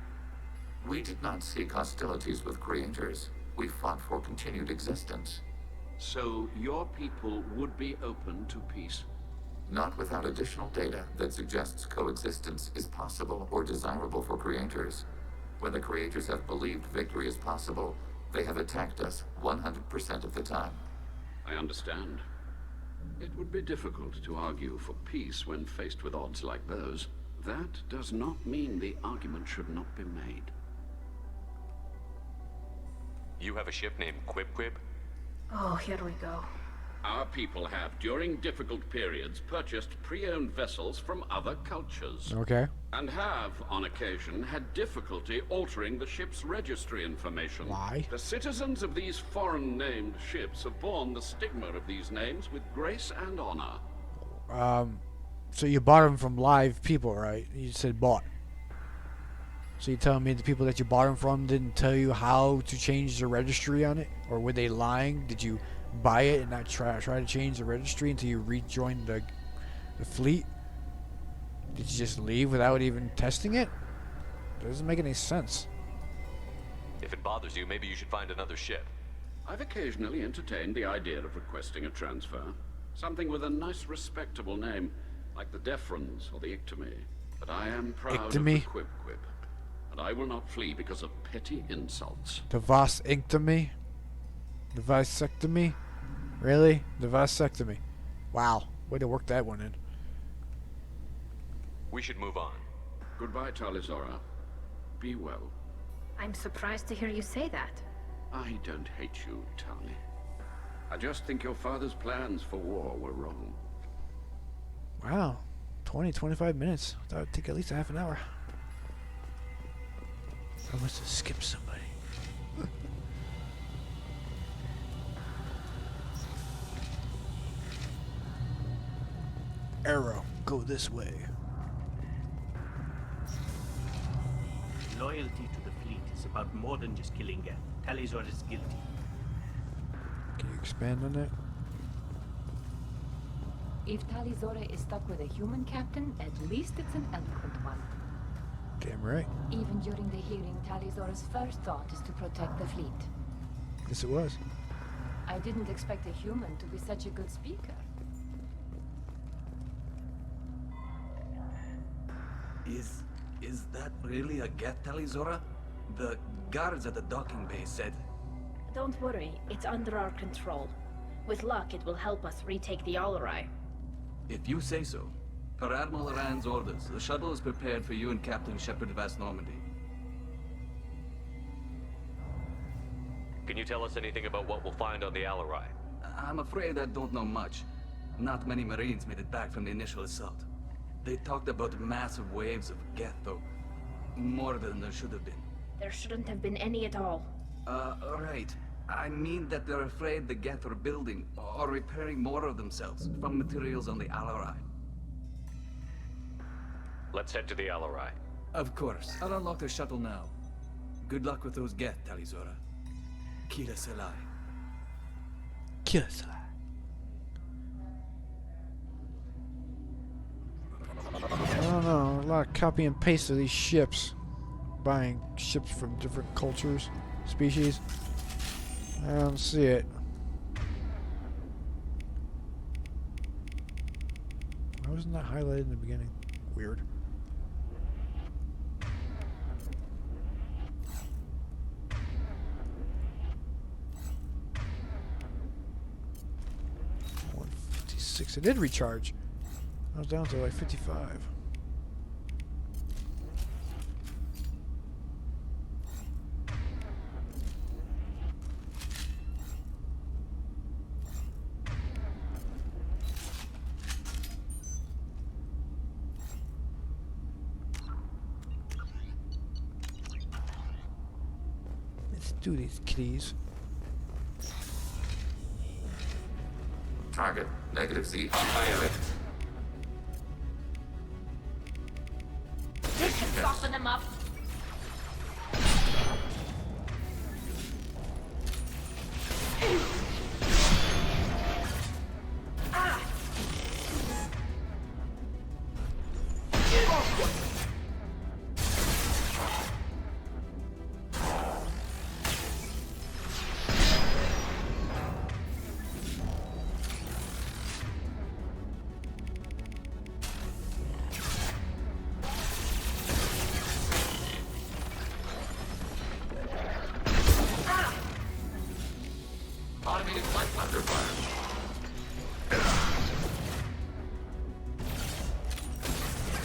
[SPEAKER 13] We did not seek hostilities with creators. We fought for continued existence.
[SPEAKER 9] So your people would be open to peace?
[SPEAKER 13] Not without additional data that suggests coexistence is possible or desirable for creators. When the creators have believed victory is possible, they have attacked us 100% of the time.
[SPEAKER 9] I understand. It would be difficult to argue for peace when faced with odds like those. That does not mean the argument should not be made.
[SPEAKER 5] You have a ship named Quib?
[SPEAKER 2] Oh, here we go.
[SPEAKER 9] Our people have, during difficult periods, purchased pre-owned vessels from other cultures.
[SPEAKER 1] Okay.
[SPEAKER 9] And have, on occasion, had difficulty altering the ship's registry information.
[SPEAKER 1] Why?
[SPEAKER 9] The citizens of these foreign-named ships have borne the stigma of these names with grace and honor.
[SPEAKER 1] So you bought them from live people, right? You said bought. So you're telling me the people that you bought them from didn't tell you how to change the registry on it? Or were they lying? Did you buy it and not try to change the registry until you rejoined the fleet? Did you just leave without even testing it? That doesn't make any sense.
[SPEAKER 5] If it bothers you, maybe you should find another ship.
[SPEAKER 9] I've occasionally entertained the idea of requesting a transfer. Something with a nice, respectable name, like the Defrons or the Ictomy. But I am proud of the Quib. And I will not flee because of petty insults.
[SPEAKER 1] The vasectomy? The vasectomy? Really? The vasectomy. Wow. Way to work that one in.
[SPEAKER 5] We should move on.
[SPEAKER 9] Goodbye, Tali. Be well.
[SPEAKER 2] I'm surprised to hear you say that.
[SPEAKER 9] I don't hate you, Tali. I just think your father's plans for war were wrong.
[SPEAKER 1] Wow. 25 minutes. That would take at least a half an hour. I must have skipped somebody. Arrow, go this way.
[SPEAKER 7] Loyalty to the fleet is about more than just killing Geth. Talizor is guilty.
[SPEAKER 1] Can you expand on that?
[SPEAKER 6] If Talizora is stuck with a human captain, at least it's an eloquent one.
[SPEAKER 1] Damn right.
[SPEAKER 6] Even during the hearing, Talizora's first thought is to protect the fleet.
[SPEAKER 1] Yes, it was.
[SPEAKER 6] I didn't expect a human to be such a good speaker.
[SPEAKER 16] Is that really a Geth, Talizora? The guards at the docking bay said...
[SPEAKER 2] Don't worry, it's under our control. With luck, it will help us retake the Alarai.
[SPEAKER 16] If you say so. Per Admiral Rand's orders, the shuttle is prepared for you and Captain Shepard Vast Normandy.
[SPEAKER 5] Can you tell us anything about what we'll find on the Alarai?
[SPEAKER 16] I'm afraid I don't know much. Not many Marines made it back from the initial assault. They talked about massive waves of Geth, though. More than there should have been.
[SPEAKER 2] There shouldn't have been any at all.
[SPEAKER 16] Right. I mean that they're afraid the Geth are building or repairing more of themselves from materials on the Alarai.
[SPEAKER 5] Let's head to the Alarai.
[SPEAKER 16] Of course. I'll unlock the shuttle now. Good luck with those Geth, Talizora. Kila Selai.
[SPEAKER 1] Kila Selai. I don't know. A lot of copy and paste of these ships. Buying ships from different cultures, species. I don't see it. Why wasn't that highlighted in the beginning? Weird. $156. It did recharge. I was down to like 55. do these kitties.
[SPEAKER 13] Target, -Z, pilot.
[SPEAKER 2] This can soften them up.
[SPEAKER 13] Automated flight under fire.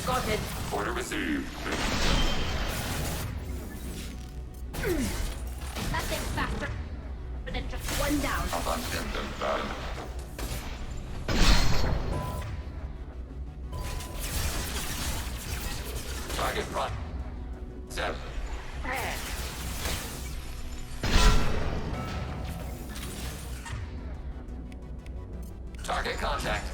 [SPEAKER 2] Got it.
[SPEAKER 13] Order received.
[SPEAKER 2] Nothing faster than just one down.
[SPEAKER 13] Abandoned them. Target front. 7. Target contact.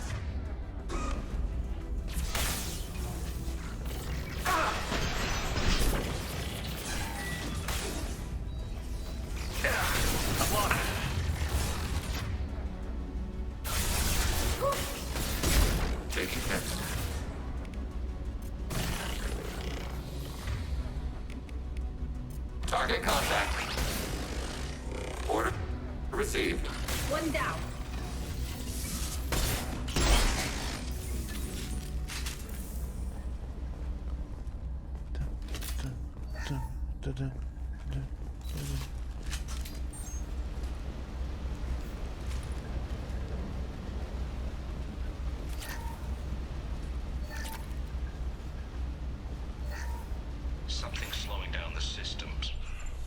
[SPEAKER 13] Taking hits. Target contact. Order received.
[SPEAKER 2] One down.
[SPEAKER 17] Something's slowing down the systems.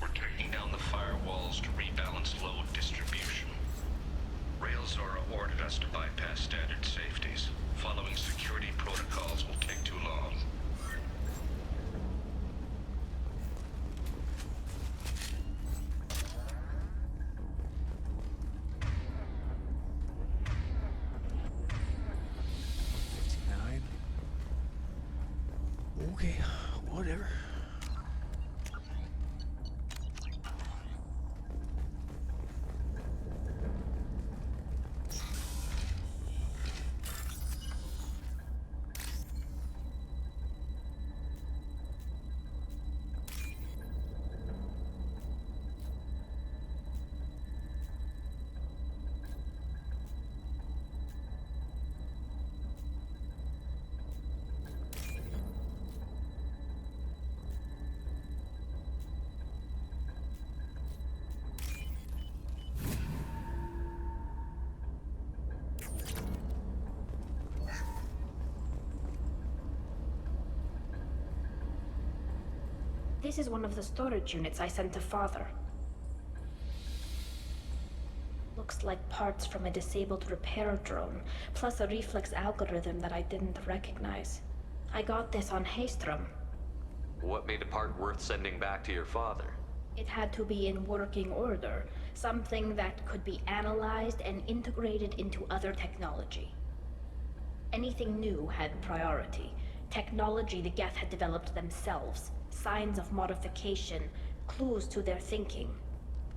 [SPEAKER 17] We're taking down the firewalls to rebalance load distribution. Railzora ordered us to bypass standard safeties. Following security protocols will take too long.
[SPEAKER 1] Okay, whatever.
[SPEAKER 2] This is one of the storage units I sent to Father. Looks like parts from a disabled repair drone, plus a reflex algorithm that I didn't recognize. I got this on Haystrom.
[SPEAKER 5] What made a part worth sending back to your father?
[SPEAKER 2] It had to be in working order, something that could be analyzed and integrated into other technology. Anything new had priority. Technology the Geth had developed themselves. Signs of modification, clues to their thinking.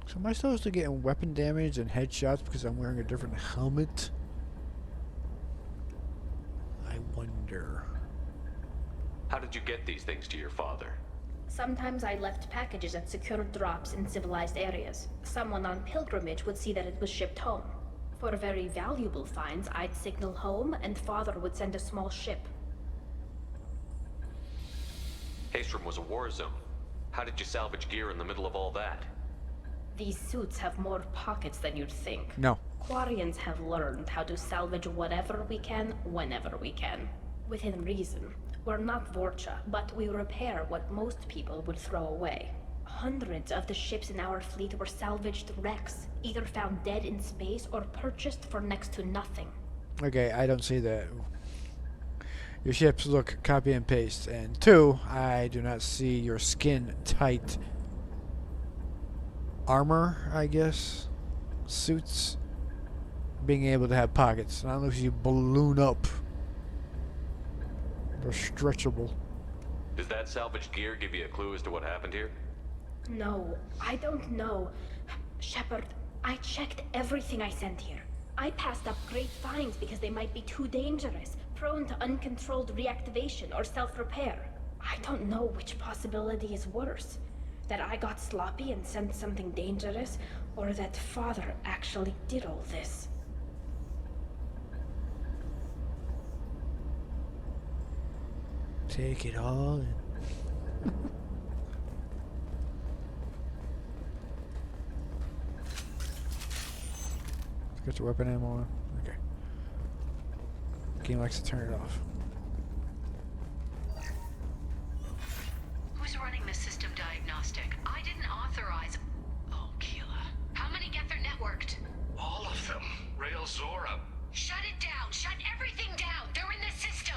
[SPEAKER 1] So am I supposed to get weapon damage and headshots because I'm wearing a different helmet? I wonder.
[SPEAKER 5] How did you get these things to your father?
[SPEAKER 2] Sometimes I left packages at secure drops in civilized areas. Someone on pilgrimage would see that it was shipped home. For very valuable finds, I'd signal home and Father would send a small ship.
[SPEAKER 5] Haystrom was a war zone. How did you salvage gear in the middle of all that?
[SPEAKER 2] These suits have more pockets than you'd think.
[SPEAKER 1] No.
[SPEAKER 2] Quarians have learned how to salvage whatever we can, whenever we can. Within reason. We're not Vorcha, but we repair what most people would throw away. Hundreds of the ships in our fleet were salvaged wrecks, either found dead in space or purchased for next to nothing.
[SPEAKER 1] Okay, I don't see that. Your ships look copy and paste. And 2, I do not see your skin tight armor, I guess, suits, being able to have pockets. I don't know if you balloon up. They're stretchable.
[SPEAKER 5] Does that salvaged gear give you a clue as to what happened here?
[SPEAKER 2] No, I don't know. Shepard, I checked everything I sent here. I passed up great finds because they might be too dangerous, prone to uncontrolled reactivation or self-repair. I don't know which possibility is worse. That I got sloppy and sent something dangerous, or that Father actually did all this.
[SPEAKER 1] Take it all in. Get your weapon ammo on. Okay. Game likes to turn it off.
[SPEAKER 11] Who's running the system diagnostic? I didn't authorize. Oh, Keela. How many get their networked?
[SPEAKER 17] All of them. Rail Zora.
[SPEAKER 11] Shut it down. Shut everything down. They're in the system.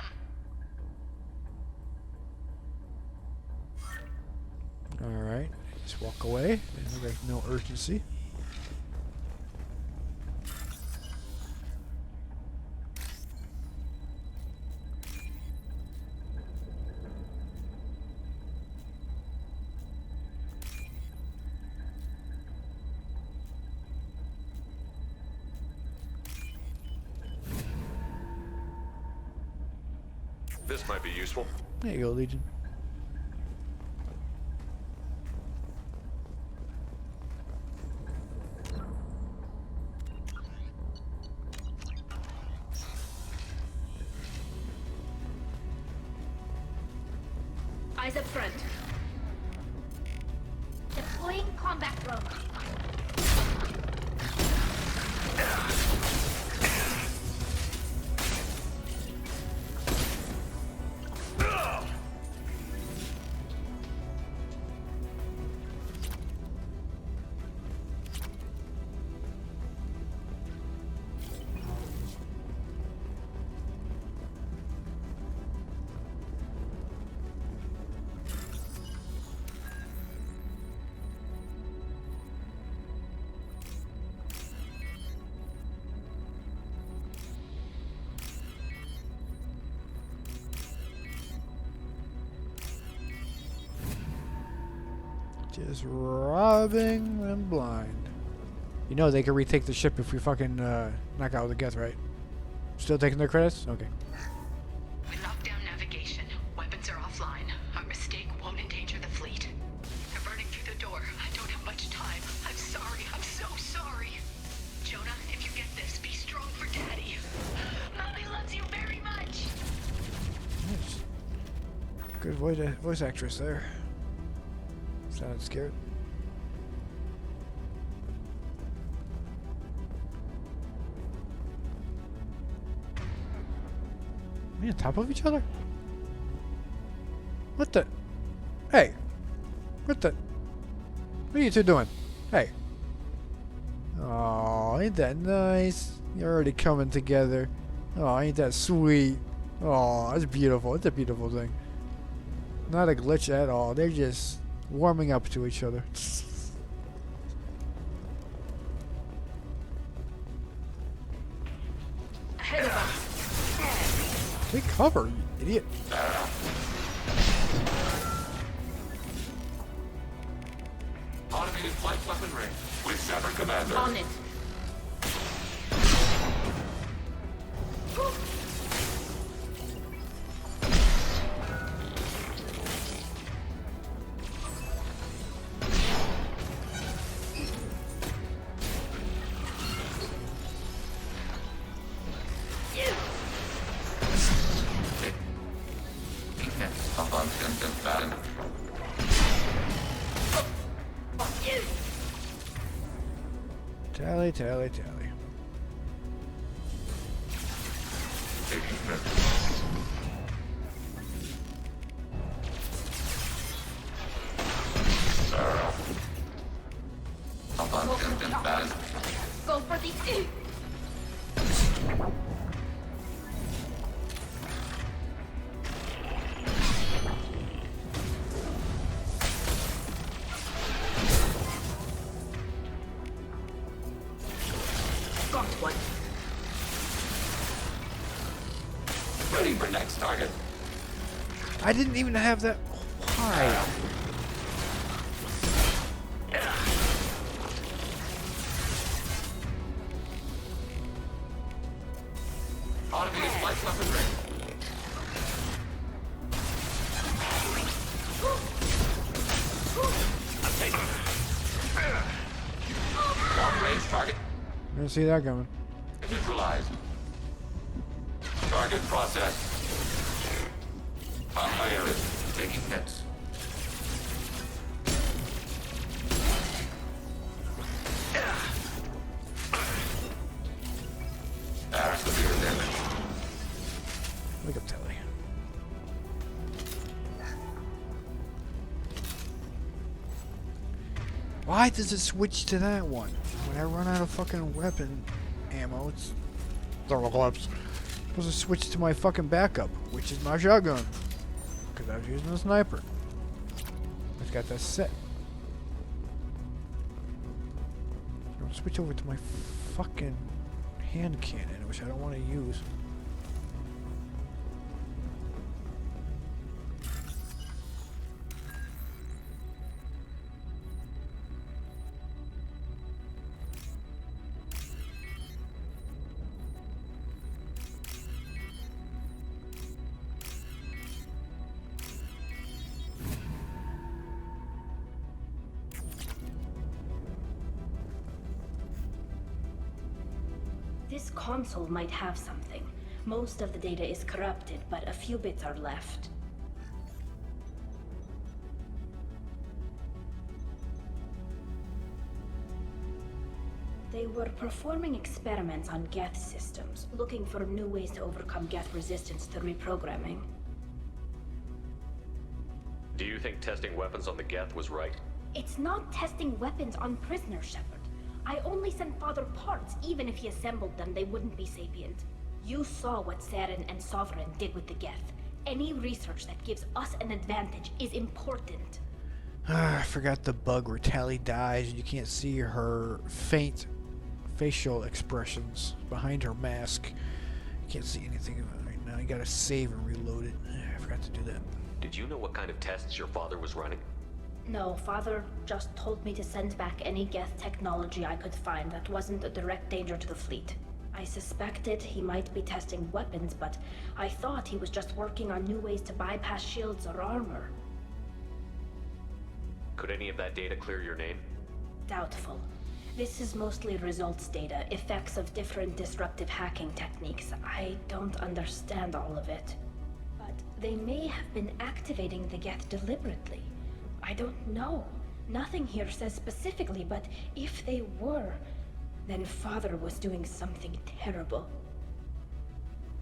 [SPEAKER 1] Alright. Just walk away. There's no urgency.
[SPEAKER 5] This might be useful.
[SPEAKER 1] There you go, Legion.
[SPEAKER 2] Eyes up front. Deploying combat drone.
[SPEAKER 1] Just robbing them blind. You know they can retake the ship if we fucking knock out the Geth, right? Still taking their credits? Okay.
[SPEAKER 11] We locked down navigation. Weapons are offline. Our mistake won't endanger the fleet. They're burning through the door. I don't have much time. I'm sorry. I'm so sorry. Jonah, if you get this, be strong for Daddy. Mommy loves you very much.
[SPEAKER 1] Nice. Good voice actress there. Sounded scared. Are we on top of each other? What the? Hey! What the? What are you two doing? Hey! Oh, ain't that nice? You're already coming together. Oh, ain't that sweet? Oh, that's beautiful. It's a beautiful thing. Not a glitch at all. They're just warming up to each other.
[SPEAKER 2] Ahead of us.
[SPEAKER 1] Take cover, you idiot.
[SPEAKER 13] Automated flight weaponry with Shepard Commander.
[SPEAKER 2] On it.
[SPEAKER 1] Tally.
[SPEAKER 2] Go for the... Got one.
[SPEAKER 13] Ready for next target.
[SPEAKER 1] I didn't even have that. Why?
[SPEAKER 13] Automated flight weaponry. Long range target
[SPEAKER 1] Didn't see that coming.
[SPEAKER 13] neutralized. Target processed. Fired. Taking hits. Severe damage.
[SPEAKER 1] Look up Tali. Why does it switch to that one? When I run out of fucking weapon ammo, it's thermal collapse. Supposed to switch to my fucking backup, which is my shotgun. Because I was using a sniper. It's got that set. Don't switch over to my fucking hand cannon, which I don't want to use.
[SPEAKER 2] This console might have something. Most of the data is corrupted, but a few bits are left. They were performing experiments on Geth systems, looking for new ways to overcome Geth resistance to reprogramming.
[SPEAKER 5] Do you think testing weapons on the Geth was right?
[SPEAKER 2] It's not testing weapons on prisoners, Shepard. I only sent Father parts. Even if he assembled them, they wouldn't be sapient. You saw what Saren and Sovereign did with the Geth. Any research that gives us an advantage is important.
[SPEAKER 1] I forgot the bug where Tali dies and you can't see her faint facial expressions behind her mask. You can't see anything of it right now. You gotta save and reload it. I forgot to do that.
[SPEAKER 5] Did you know what kind of tests your father was running?
[SPEAKER 2] No, Father just told me to send back any Geth technology I could find that wasn't a direct danger to the fleet. I suspected he might be testing weapons, but I thought he was just working on new ways to bypass shields or armor.
[SPEAKER 5] Could any of that data clear your name?
[SPEAKER 2] Doubtful. This is mostly results data, effects of different disruptive hacking techniques. I don't understand all of it. But they may have been activating the Geth deliberately. I don't know. Nothing here says specifically, but if they were, then Father was doing something terrible.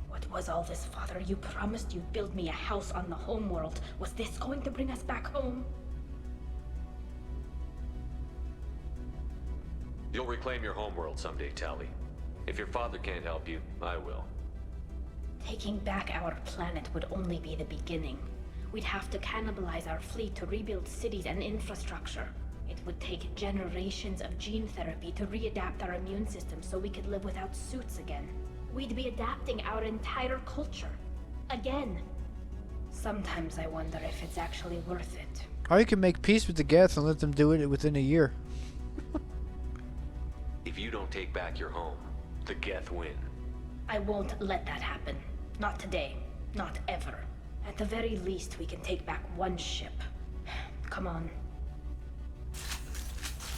[SPEAKER 2] What was all this, Father? You promised you'd build me a house on the homeworld. Was this going to bring us back home?
[SPEAKER 5] You'll reclaim your homeworld someday, Tali. If your father can't help you, I will.
[SPEAKER 2] Taking back our planet would only be the beginning. We'd have to cannibalize our fleet to rebuild cities and infrastructure. It would take generations of gene therapy to readapt our immune system so we could live without suits again. We'd be adapting our entire culture. Again. Sometimes I wonder if it's actually worth it.
[SPEAKER 1] Or you can make peace with the Geth and let them do it within a year.
[SPEAKER 5] If you don't take back your home, the Geth win.
[SPEAKER 2] I won't let that happen. Not today. Not ever. At the very least, we can take back one ship. Come on.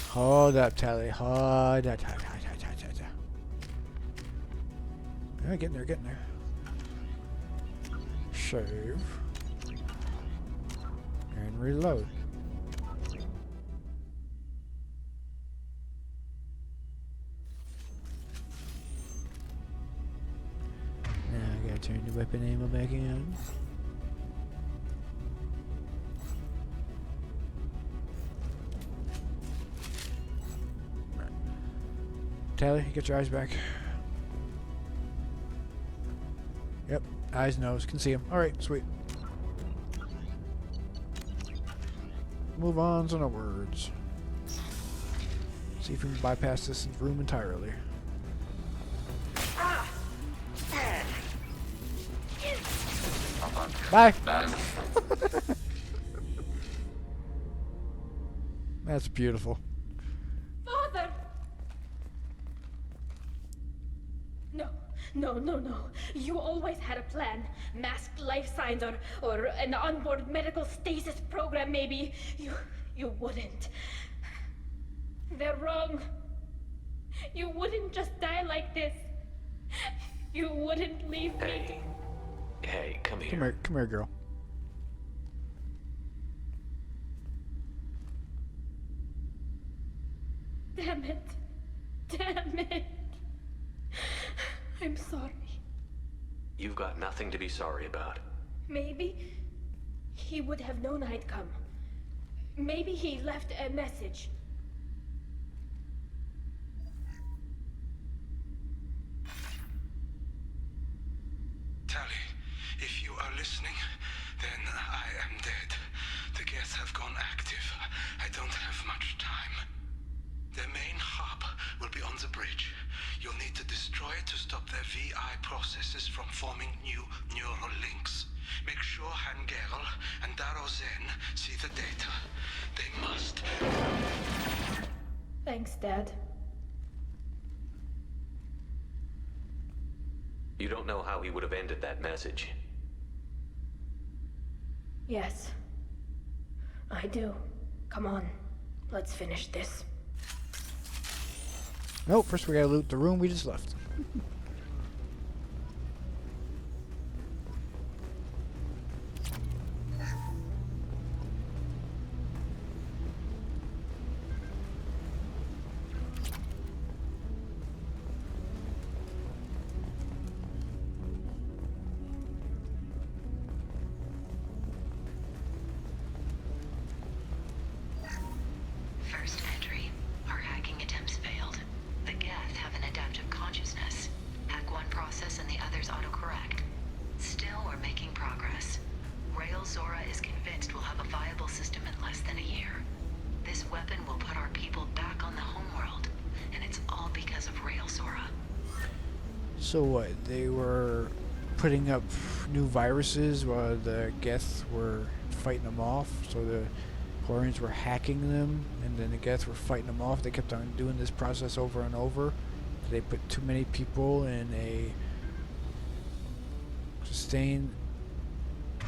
[SPEAKER 1] Hold up, Tali. Hold up. Yeah, getting there, getting there. Save. And reload. Now I gotta turn the weapon ammo back in. Tali, get your eyes back. Yep, eyes, nose, can see him. Alright, sweet. Move on to no words. See if we can bypass this room entirely. Bye. That's beautiful.
[SPEAKER 2] Father! No. You always had a plan. Masked life signs or an onboard medical stasis program, maybe. You wouldn't. They're wrong. You wouldn't just die like this. You wouldn't leave me.
[SPEAKER 5] Hey, come here.
[SPEAKER 1] Come here, girl.
[SPEAKER 2] Damn it. I'm sorry.
[SPEAKER 5] You've got nothing to be sorry about.
[SPEAKER 2] Maybe he would have known I'd come. Maybe he left a message.
[SPEAKER 10] Tali, if you are listening, then I am dead. The Geth have gone active. I don't have much time. Their main hub will be on the bridge. You'll need to destroy it to stop their VI processes from forming new neural links. Make sure Hangerl and Darozen see the data. They must.
[SPEAKER 2] Thanks, Dad.
[SPEAKER 5] You don't know how he would have ended that message.
[SPEAKER 2] Yes. I do. Come on. Let's finish this.
[SPEAKER 1] Nope, first we gotta loot the room we just left.
[SPEAKER 11] First entry. Our hacking attempts failed. The Geth have an adaptive consciousness. Hack one process and the others autocorrect. Still, we're making progress. Rail Zora is convinced we'll have a viable system in less than a year. This weapon will put our people back on the homeworld, and it's all because of Rail Zora.
[SPEAKER 1] So what? They were putting up new viruses while the Geth were fighting them off. So the Quarians were hacking them, and then the Geth were fighting them off. They kept on doing this process over and over. They put too many people in a sustained. Oh,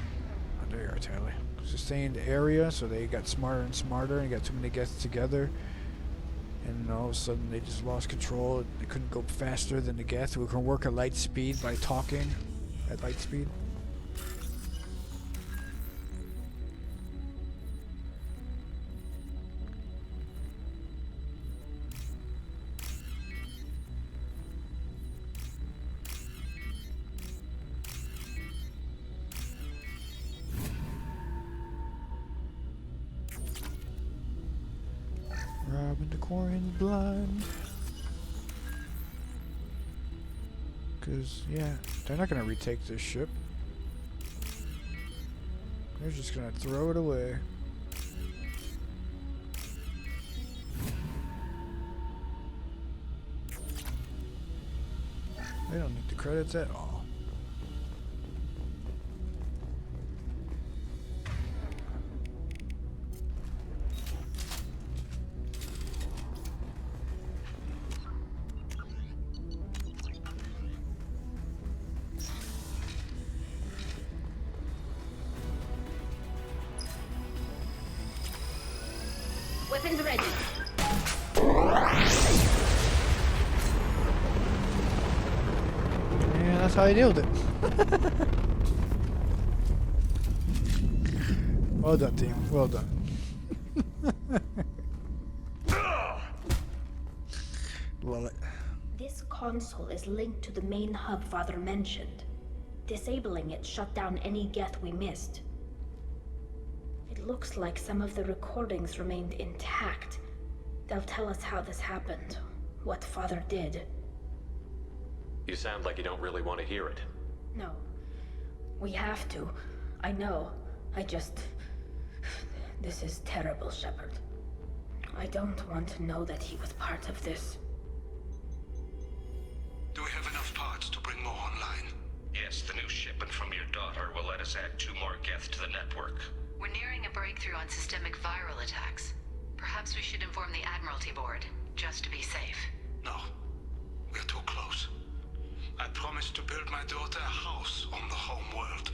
[SPEAKER 1] there you are, Tali. Sustained area, so they got smarter and smarter, and got too many Geths together. And all of a sudden, they just lost control. They couldn't go faster than the Geth, who can work at light speed by talking at light speed. Robbing the Quarians blind. Cause yeah, they're not gonna retake this ship. They're just gonna throw it away. They don't need the credits at all.
[SPEAKER 2] Weapons ready.
[SPEAKER 1] Yeah, that's how I nailed it. Well done, team. Well done. Love it.
[SPEAKER 2] This console is linked to the main hub Father mentioned. Disabling it shut down any Geth we missed. It looks like some of the recordings remained intact. They'll tell us how this happened, what Father did.
[SPEAKER 5] You sound like you don't really want to hear it.
[SPEAKER 2] No. We have to. I know. This is terrible, Shepard. I don't want to know that he was part of this.
[SPEAKER 10] Do we have enough parts to bring more online?
[SPEAKER 17] Yes. guess the new shipment from your daughter will let us add 2 more Geth to the network.
[SPEAKER 11] We're nearing a breakthrough on systemic viral attacks. Perhaps we should inform the Admiralty Board, just to be safe.
[SPEAKER 10] No. We're too close. I promised to build my daughter a house on the home world.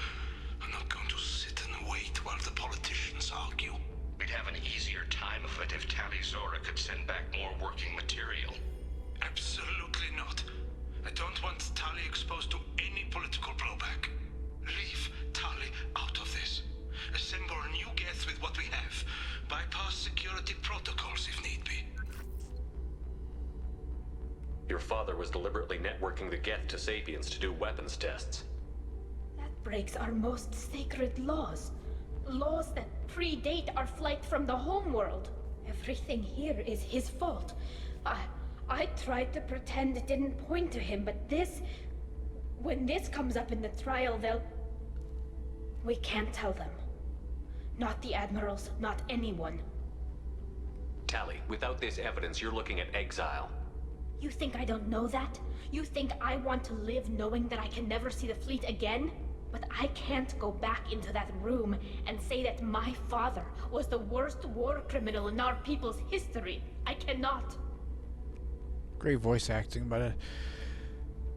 [SPEAKER 10] I'm not going to sit and wait while the politicians argue.
[SPEAKER 17] We'd have an easier time of it if Tali Zora could send back more working material.
[SPEAKER 10] Absolutely not. I don't want Tali exposed to any political blowback. Leave Tali out of this. Assemble a new Geth with what we have. Bypass security protocols if need be.
[SPEAKER 5] Your father was deliberately networking the Geth to Sapiens to do weapons tests.
[SPEAKER 2] That breaks our most sacred laws. Laws that predate our flight from the homeworld. Everything here is his fault. I tried to pretend it didn't point to him, but this... When this comes up in the trial, they'll... We can't tell them. Not the admirals, not anyone.
[SPEAKER 5] Tali, without this evidence, you're looking at exile.
[SPEAKER 2] You think I don't know that? You think I want to live knowing that I can never see the fleet again? But I can't go back into that room and say that my father was the worst war criminal in our people's history. I cannot.
[SPEAKER 1] Great voice acting by the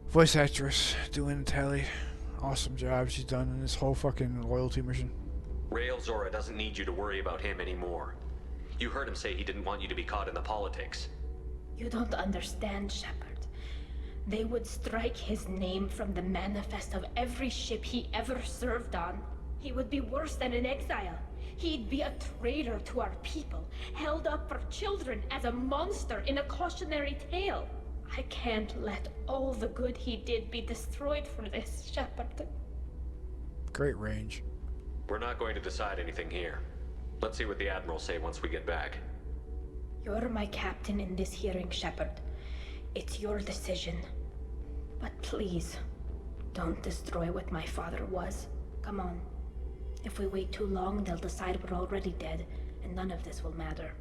[SPEAKER 1] voice actress doing Tali. Awesome job she's done in this whole fucking loyalty mission.
[SPEAKER 5] Rael Zora doesn't need you to worry about him anymore. You heard him say he didn't want you to be caught in the politics.
[SPEAKER 2] You don't understand, Shepard. They would strike his name from the manifest of every ship he ever served on. He would be worse than an exile. He'd be a traitor to our people, held up for children as a monster in a cautionary tale. I can't let all the good he did be destroyed for this, Shepard.
[SPEAKER 1] Great range.
[SPEAKER 5] We're not going to decide anything here. Let's see what the Admirals say once we get back.
[SPEAKER 2] You're my captain in this hearing, Shepard. It's your decision. But please, don't destroy what my father was. Come on. If we wait too long, they'll decide we're already dead, and none of this will matter.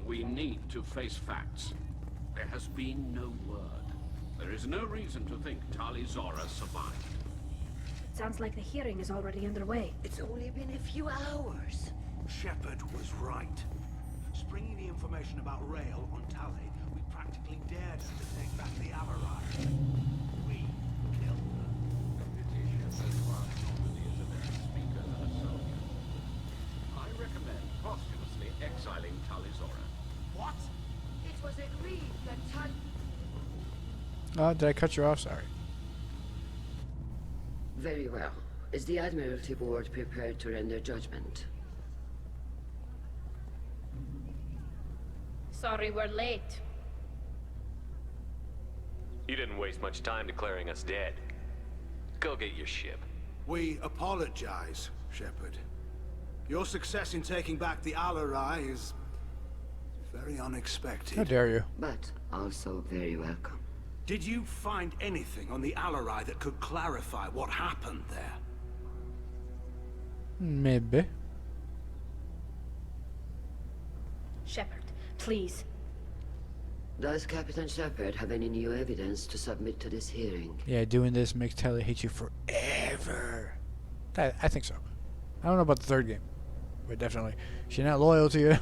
[SPEAKER 9] We need to face facts. There has been no word. There is no reason to think Tali Zora survived.
[SPEAKER 2] Sounds like the hearing is already underway.
[SPEAKER 8] It's only been a few hours.
[SPEAKER 10] Shepard was right. Springing the information about Rael on Tali, we practically dared her to take back the Alarai. We killed
[SPEAKER 9] I recommend posthumously exiling Tali Zora.
[SPEAKER 10] What?
[SPEAKER 8] It was agreed that Tali...
[SPEAKER 1] Oh, did I cut you off? Sorry.
[SPEAKER 8] Very well. Is the Admiralty Board prepared to render judgment?
[SPEAKER 2] Sorry we're late.
[SPEAKER 5] You didn't waste much time declaring us dead. Go get your ship.
[SPEAKER 10] We apologize, Shepard. Your success in taking back the Alarai is very unexpected.
[SPEAKER 1] How dare you?
[SPEAKER 8] But also very welcome.
[SPEAKER 10] Did you find anything on the Alarai that could clarify what happened there?
[SPEAKER 1] Maybe.
[SPEAKER 2] Shepard, please.
[SPEAKER 8] Does Captain Shepard have any new evidence to submit to this hearing?
[SPEAKER 1] Yeah, doing this makes Tali hate you forever. I think so. I don't know about the third game, but definitely. She's not loyal to you.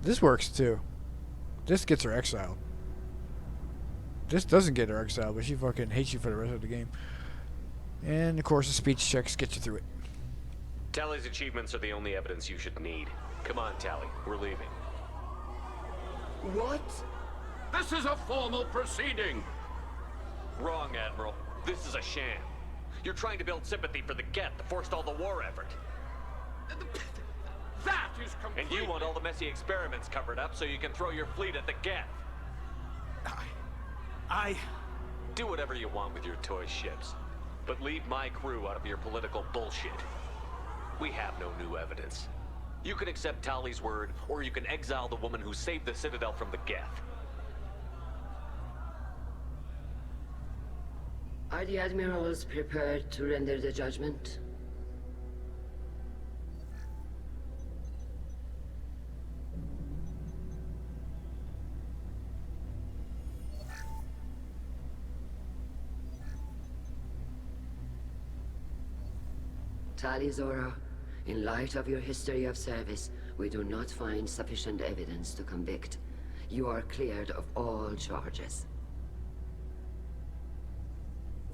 [SPEAKER 1] This works too. This gets her exiled. This doesn't get her exiled, but she fucking hates you for the rest of the game. And of course the speech checks get you through it.
[SPEAKER 5] Tali's achievements are the only evidence you should need. Come on, Tali. We're leaving.
[SPEAKER 8] What?
[SPEAKER 9] This is a formal proceeding!
[SPEAKER 5] Wrong, Admiral. This is a sham. You're trying to build sympathy for the Geth to forestall the war effort.
[SPEAKER 9] That is complete.
[SPEAKER 5] And you want all the messy experiments covered up so you can throw your fleet at the Geth.
[SPEAKER 10] I...
[SPEAKER 5] Do whatever you want with your toy ships. But leave my crew out of your political bullshit. We have no new evidence. You can accept Tali's word, or you can exile the woman who saved the Citadel from the Geth.
[SPEAKER 8] Are the admirals prepared to render the judgment? Tali Zora, in light of your history of service, we do not find sufficient evidence to convict. You are cleared of all charges.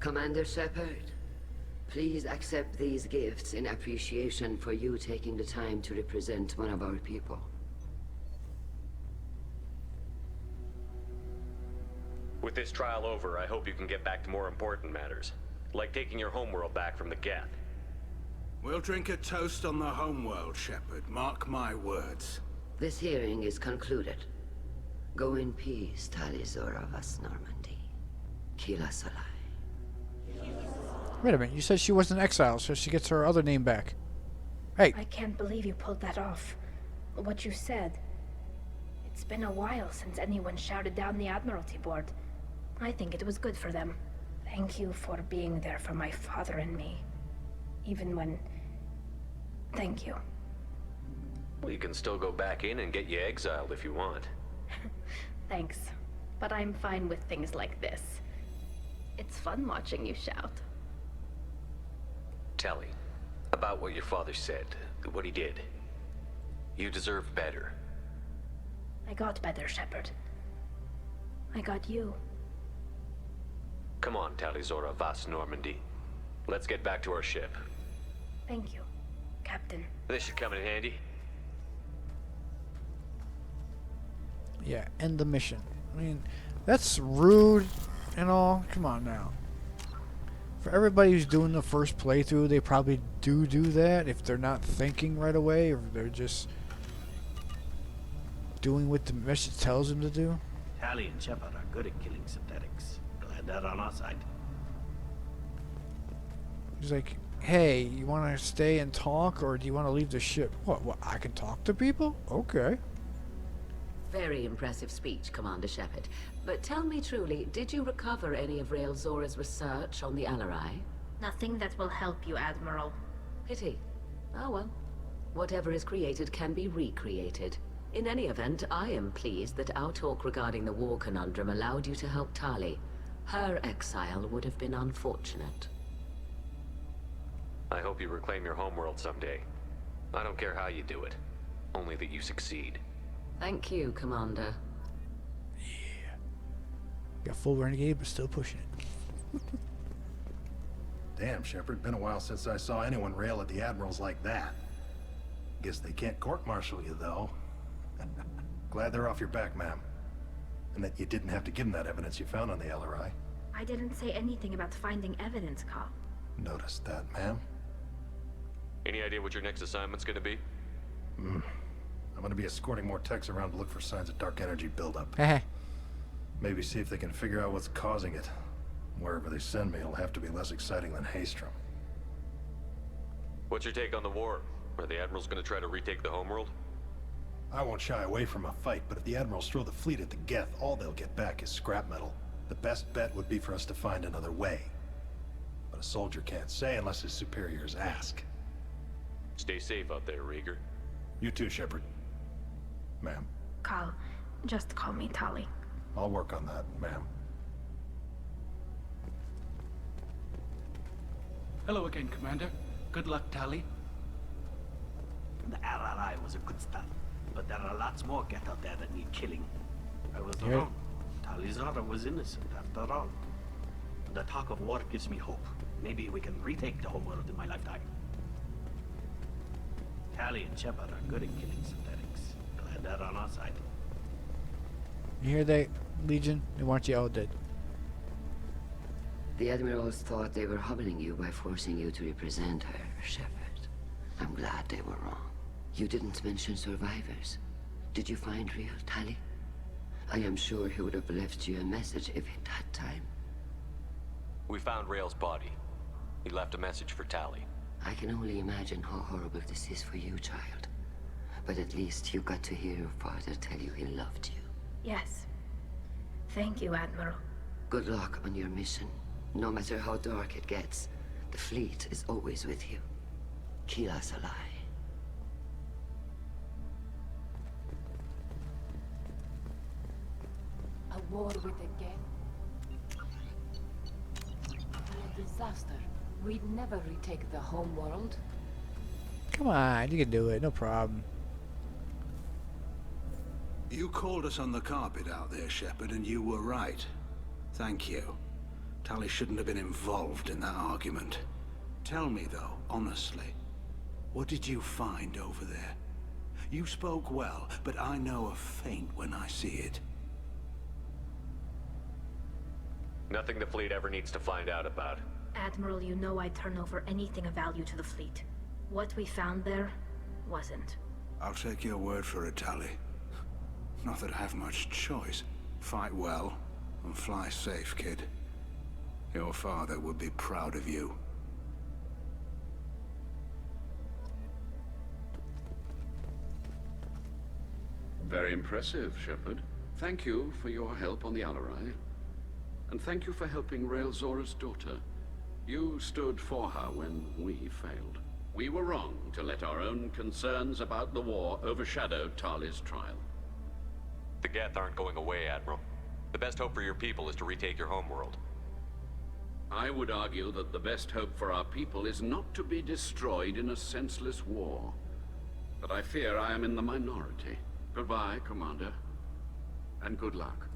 [SPEAKER 8] Commander Shepard, please accept these gifts in appreciation for you taking the time to represent one of our people.
[SPEAKER 5] With this trial over, I hope you can get back to more important matters, like taking your homeworld back from the Geth.
[SPEAKER 10] We'll drink a toast on the homeworld, Shepard. Mark my words.
[SPEAKER 8] This hearing is concluded. Go in peace, Tali Zora Vas Normandy. Kila Salai.
[SPEAKER 1] Wait a minute, you said she was an exile, so she gets her other name back. Hey.
[SPEAKER 2] I can't believe you pulled that off. What you said. It's been a while since anyone shouted down the Admiralty Board. I think it was good for them. Thank you for being there for my father and me. Even when... Thank you.
[SPEAKER 5] Well, you can still go back in and get you exiled if you want.
[SPEAKER 2] Thanks. But I'm fine with things like this. It's fun watching you shout.
[SPEAKER 5] Tali, about what your father said, what he did. You deserve better.
[SPEAKER 2] I got better, Shepard. I got you.
[SPEAKER 5] Come on, Tali Zora Vas Normandy. Let's get back to our ship.
[SPEAKER 2] Thank you, Captain.
[SPEAKER 5] This should come in handy.
[SPEAKER 1] Yeah, end the mission. I mean, that's rude and all. Come on now. For everybody who's doing the first playthrough, they probably do that if they're not thinking right away, or they're just doing what the message tells them to do.
[SPEAKER 7] Tali and Shepard are good at killing synthetics. Glad they're on our side.
[SPEAKER 1] He's like, hey, you want to stay and talk, or do you want to leave the ship? What, I can talk to people? Okay.
[SPEAKER 12] Very impressive speech, Commander Shepard. But tell me truly, did you recover any of Rael Zora's research on the Alarai?
[SPEAKER 2] Nothing that will help you, Admiral.
[SPEAKER 12] Pity. Oh well. Whatever is created can be recreated. In any event, I am pleased that our talk regarding the war conundrum allowed you to help Tali. Her exile would have been unfortunate.
[SPEAKER 5] I hope you reclaim your homeworld someday. I don't care how you do it. Only that you succeed.
[SPEAKER 12] Thank you, Commander.
[SPEAKER 1] Yeah. Got full renegade, but still pushing it.
[SPEAKER 14] Damn, Shepard. Been a while since I saw anyone rail at the admirals like that. Guess they can't court-martial you, though. Glad they're off your back, ma'am. And that you didn't have to give them that evidence you found on the LRI.
[SPEAKER 2] I didn't say anything about finding evidence, Carl.
[SPEAKER 14] Noticed that, ma'am.
[SPEAKER 5] Any idea what your next assignment's gonna be?
[SPEAKER 14] I'm gonna be escorting more techs around to look for signs of dark energy buildup. Maybe see if they can figure out what's causing it. Wherever they send me, it'll have to be less exciting than Haystrom.
[SPEAKER 5] What's your take on the war? Are the admirals gonna try to retake the homeworld?
[SPEAKER 14] I won't shy away from a fight, but if the admirals throw the fleet at the Geth, all they'll get back is scrap metal. The best bet would be for us to find another way. But a soldier can't say unless his superiors ask.
[SPEAKER 5] Stay safe out there, Rieger.
[SPEAKER 14] You too, Shepard. Ma'am.
[SPEAKER 2] Carl, just call me Tali.
[SPEAKER 14] I'll work on that, ma'am.
[SPEAKER 15] Hello again, Commander. Good luck, Tali.
[SPEAKER 7] The RRI was a good start, but there are lots more Geth out there that need killing. I was
[SPEAKER 1] Yeah.
[SPEAKER 7] wrong. Tali Zora was innocent after all. The talk of war gives me hope. Maybe we can retake the homeworld in my lifetime. Tali and Shepard are good at killing synthetics. Glad they're on our side.
[SPEAKER 1] You hear that, Legion? They want you all dead.
[SPEAKER 8] The admirals thought they were humbling you by forcing you to represent her, Shepard. I'm glad they were wrong. You didn't mention survivors. Did you find real Tali? I am sure he would have left you a message if he'd had time.
[SPEAKER 5] We found Rael's body. He left a message for Tali.
[SPEAKER 8] I can only imagine how horrible this is for you, child. But at least you got to hear your father tell you he loved you.
[SPEAKER 2] Yes. Thank you, Admiral.
[SPEAKER 8] Good luck on your mission. No matter how dark it gets, the fleet is always with you. Kill us alive.
[SPEAKER 6] A war with the Geth? A disaster. We'd never retake the home world.
[SPEAKER 1] Come on, you can do it, no problem.
[SPEAKER 10] You called us on the carpet out there, Shepard, and you were right. Thank you. Tali shouldn't have been involved in that argument. Tell me, though, honestly, what did you find over there? You spoke well, but I know a feint when I see it.
[SPEAKER 5] Nothing the fleet ever needs to find out about.
[SPEAKER 2] Admiral, you know I'd turn over anything of value to the fleet. What we found there wasn't.
[SPEAKER 10] I'll take your word for it, Tali. Not that I have much choice. Fight well, and fly safe, kid. Your father would be proud of you.
[SPEAKER 9] Very impressive, Shepard. Thank you for your help on the Alarai. And thank you for helping Rael Zora's daughter. You stood for her when we failed. We were wrong to let our own concerns about the war overshadow Tali's trial.
[SPEAKER 5] The Geth aren't going away, Admiral. The best hope for your people is to retake your homeworld.
[SPEAKER 9] I would argue that the best hope for our people is not to be destroyed in a senseless war. But I fear I am in the minority. Goodbye, Commander. And good luck.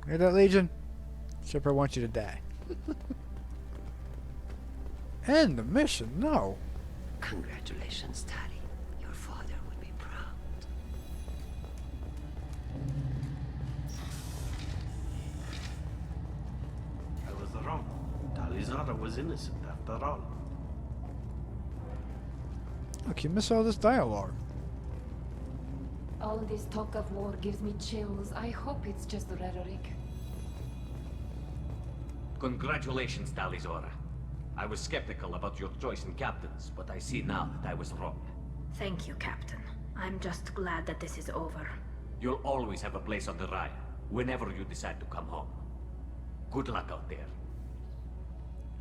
[SPEAKER 1] Hear that, Legion? Shepard wants you to die. End the mission? No.
[SPEAKER 8] Congratulations, Tali. Your father would be proud.
[SPEAKER 7] I was wrong. Tali Zara was innocent after all.
[SPEAKER 1] Look, you miss all this dialogue.
[SPEAKER 6] All this talk of war gives me chills. I hope it's just rhetoric.
[SPEAKER 4] Congratulations, Tali Zora. I was skeptical about your choice in captains, but I see now that I was wrong.
[SPEAKER 2] Thank you, Captain. I'm just glad that this is over.
[SPEAKER 4] You'll always have a place on the Raya, whenever you decide to come home. Good luck out there.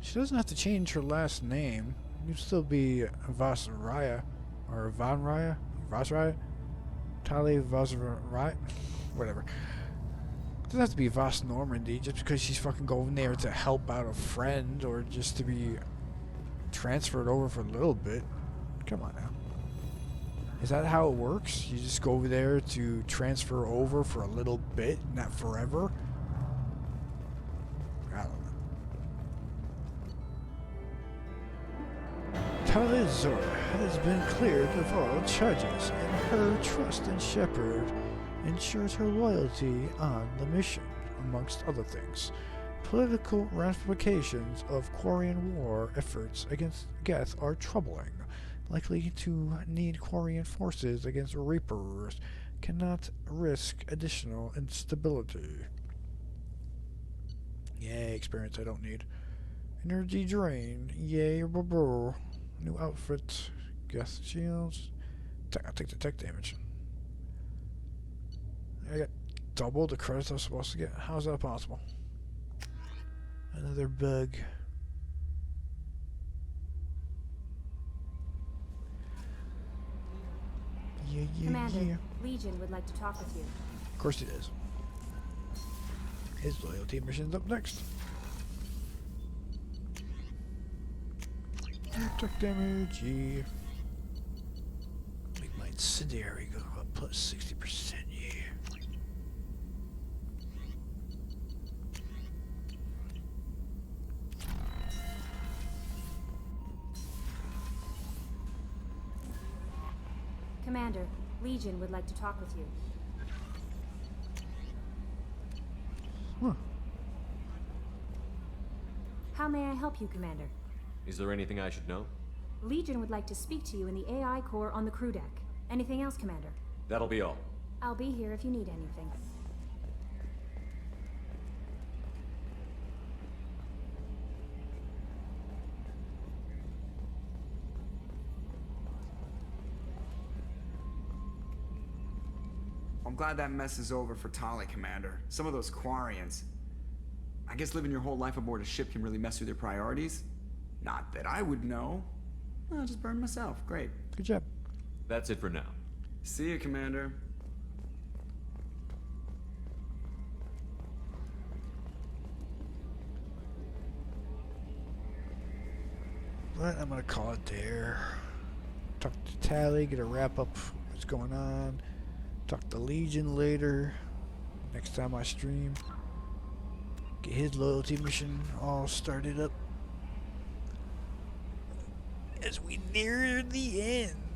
[SPEAKER 1] She doesn't have to change her last name. You'd still be Vas Raya, or Van Raya, Vas Raya, Tali Vas Raya, whatever. It doesn't have to be Vas Normandy just because she's fucking going there to help out a friend or just to be transferred over for a little bit. Come on now. Is that how it works? You just go over there to transfer over for a little bit, not forever? I don't know. Tali Zora has been cleared of all charges, and her trust in Shepard ensures her loyalty on the mission, amongst other things. Political ramifications of Quarian war efforts against Geth are troubling. Likely to need Quarian forces against Reapers. Cannot risk additional instability. Yay, experience I don't need. Energy drain. Yay, brr. New outfit. Geth shields. I'll take the tech damage. I got double the credits I was supposed to get. How's that possible? Another bug.
[SPEAKER 18] Commander, Legion would like to talk with you.
[SPEAKER 1] Of course he does. His loyalty mission's up next. Tech damage, yeah. Make my incendiary go up plus 60%, yeah.
[SPEAKER 18] Commander, Legion would like to talk with you.
[SPEAKER 1] Huh.
[SPEAKER 18] How may I help you, Commander?
[SPEAKER 5] Is there anything I should know?
[SPEAKER 18] Legion would like to speak to you in the AI core on the crew deck. Anything else, Commander?
[SPEAKER 5] That'll be all.
[SPEAKER 18] I'll be here if you need anything.
[SPEAKER 19] I'm glad that mess is over for Tali, Commander. Some of those Quarians. I guess living your whole life aboard a ship can really mess with your priorities. Not that I would know. I'll just burn myself. Great.
[SPEAKER 1] Good job.
[SPEAKER 5] That's it for now.
[SPEAKER 19] See you, Commander.
[SPEAKER 1] But I'm gonna call it there. Talk to Tali, get a wrap up what's going on. Talk to Legion later. Next time I stream. Get his loyalty mission all started up. As we near the end.